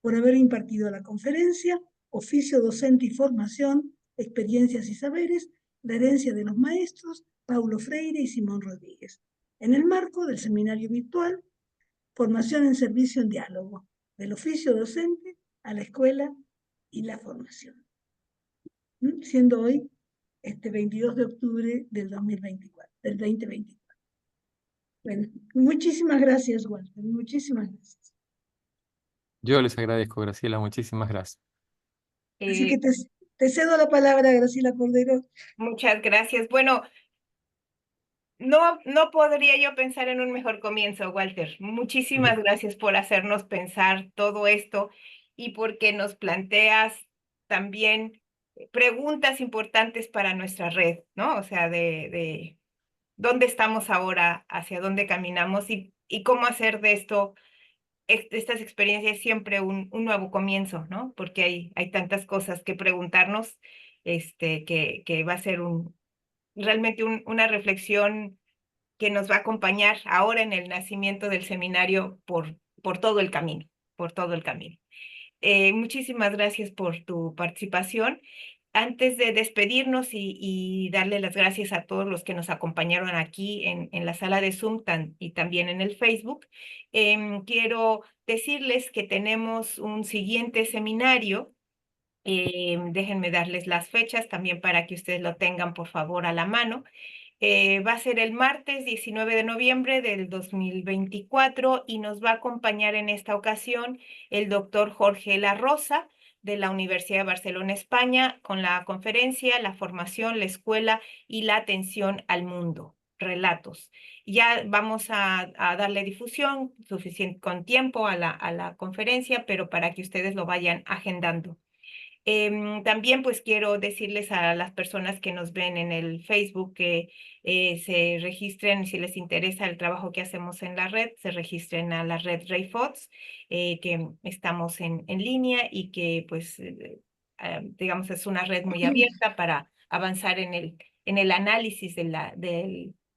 por haber impartido la conferencia Oficio Docente y Formación, Experiencias y Saberes, la herencia de los maestros, Paulo Freire y Simón Rodríguez, en el marco del seminario virtual Formación en Servicio en Diálogo, del oficio docente a la escuela y la formación. Siendo hoy este 22 de octubre del 2024, del 2024. Bueno, muchísimas gracias, Walter, muchísimas gracias. Yo les agradezco, Graciela, muchísimas gracias. Así que eh, te cedo la palabra, Graciela Cordero. muchas gracias. Bueno, no podría yo pensar en un mejor comienzo, Walter. Muchísimas gracias por hacernos pensar todo esto y porque nos planteas también preguntas importantes para nuestra red, ¿no? O sea, de dónde estamos ahora, hacia dónde caminamos y cómo hacer de esto, estas experiencias siempre un nuevo comienzo, ¿no? Porque hay tantas cosas que preguntarnos, que va a ser realmente una reflexión que nos va a acompañar ahora en el nacimiento del seminario por todo el camino, por todo el camino. Muchísimas gracias por tu participación. Antes de despedirnos y darle las gracias a todos los que nos acompañaron aquí en la sala de Zoom y también en el Facebook, quiero decirles que tenemos un siguiente seminario. Déjenme darles las fechas también para que ustedes lo tengan, por favor, a la mano. Va a ser el martes 19 de noviembre del 2024 y nos va a acompañar en esta ocasión el doctor Jorge La Rosa de la Universidad de Barcelona, España, con la conferencia La formación, la escuela y la atención al mundo. Relatos. Ya vamos a darle difusión suficiente con tiempo a la conferencia, pero para que ustedes lo vayan agendando. También pues quiero decirles a las personas que nos ven en el Facebook que se registren, si les interesa el trabajo que hacemos en la red, se registren a la red Ray Fox, que estamos en línea y que pues digamos es una red muy abierta para avanzar en el análisis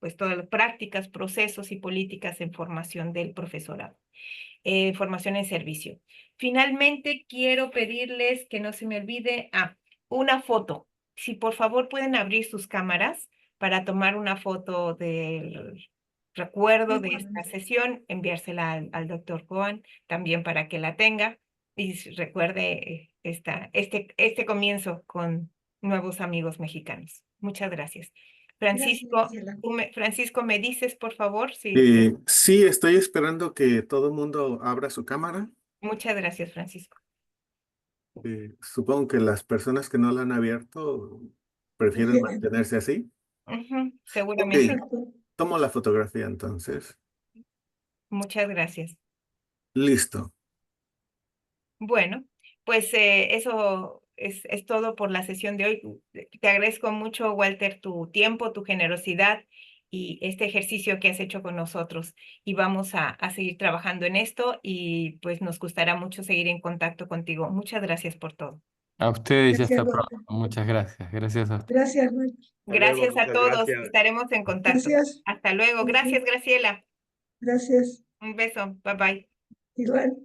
pues todas las prácticas, procesos y políticas en formación del profesorado. Formación en servicio. Finalmente, quiero pedirles que no se me olvide, una foto. Si por favor pueden abrir sus cámaras para tomar una foto del recuerdo de esta sesión, enviársela al doctor Cohen también para que la tenga y recuerde este comienzo con nuevos amigos mexicanos. Muchas gracias. Francisco, Gracias, Francisco, ¿me dices, por favor? Sí. Sí, estoy esperando que todo el mundo abra su cámara. Muchas gracias, Francisco. Supongo que las personas que no la han abierto prefieren mantenerse así. Ujú, Ok, seguramente. tomo la fotografía entonces. Muchas gracias. Listo. Bueno, pues eso es todo por la sesión de hoy. Te agradezco mucho, Walter, tu tiempo, tu generosidad y este ejercicio que has hecho con nosotros. Y vamos a seguir trabajando en esto y pues nos gustará mucho seguir en contacto contigo. Muchas gracias por todo. A ustedes y Gracias, hasta Walter. pronto. Muchas gracias. Gracias a ustedes. Gracias, Walter. Hasta luego, Gracias a muchas todos. gracias. Estaremos en contacto. Gracias. Hasta luego. Gracias, Graciela. Gracias. Un beso. Bye bye. Igual.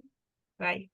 Bye.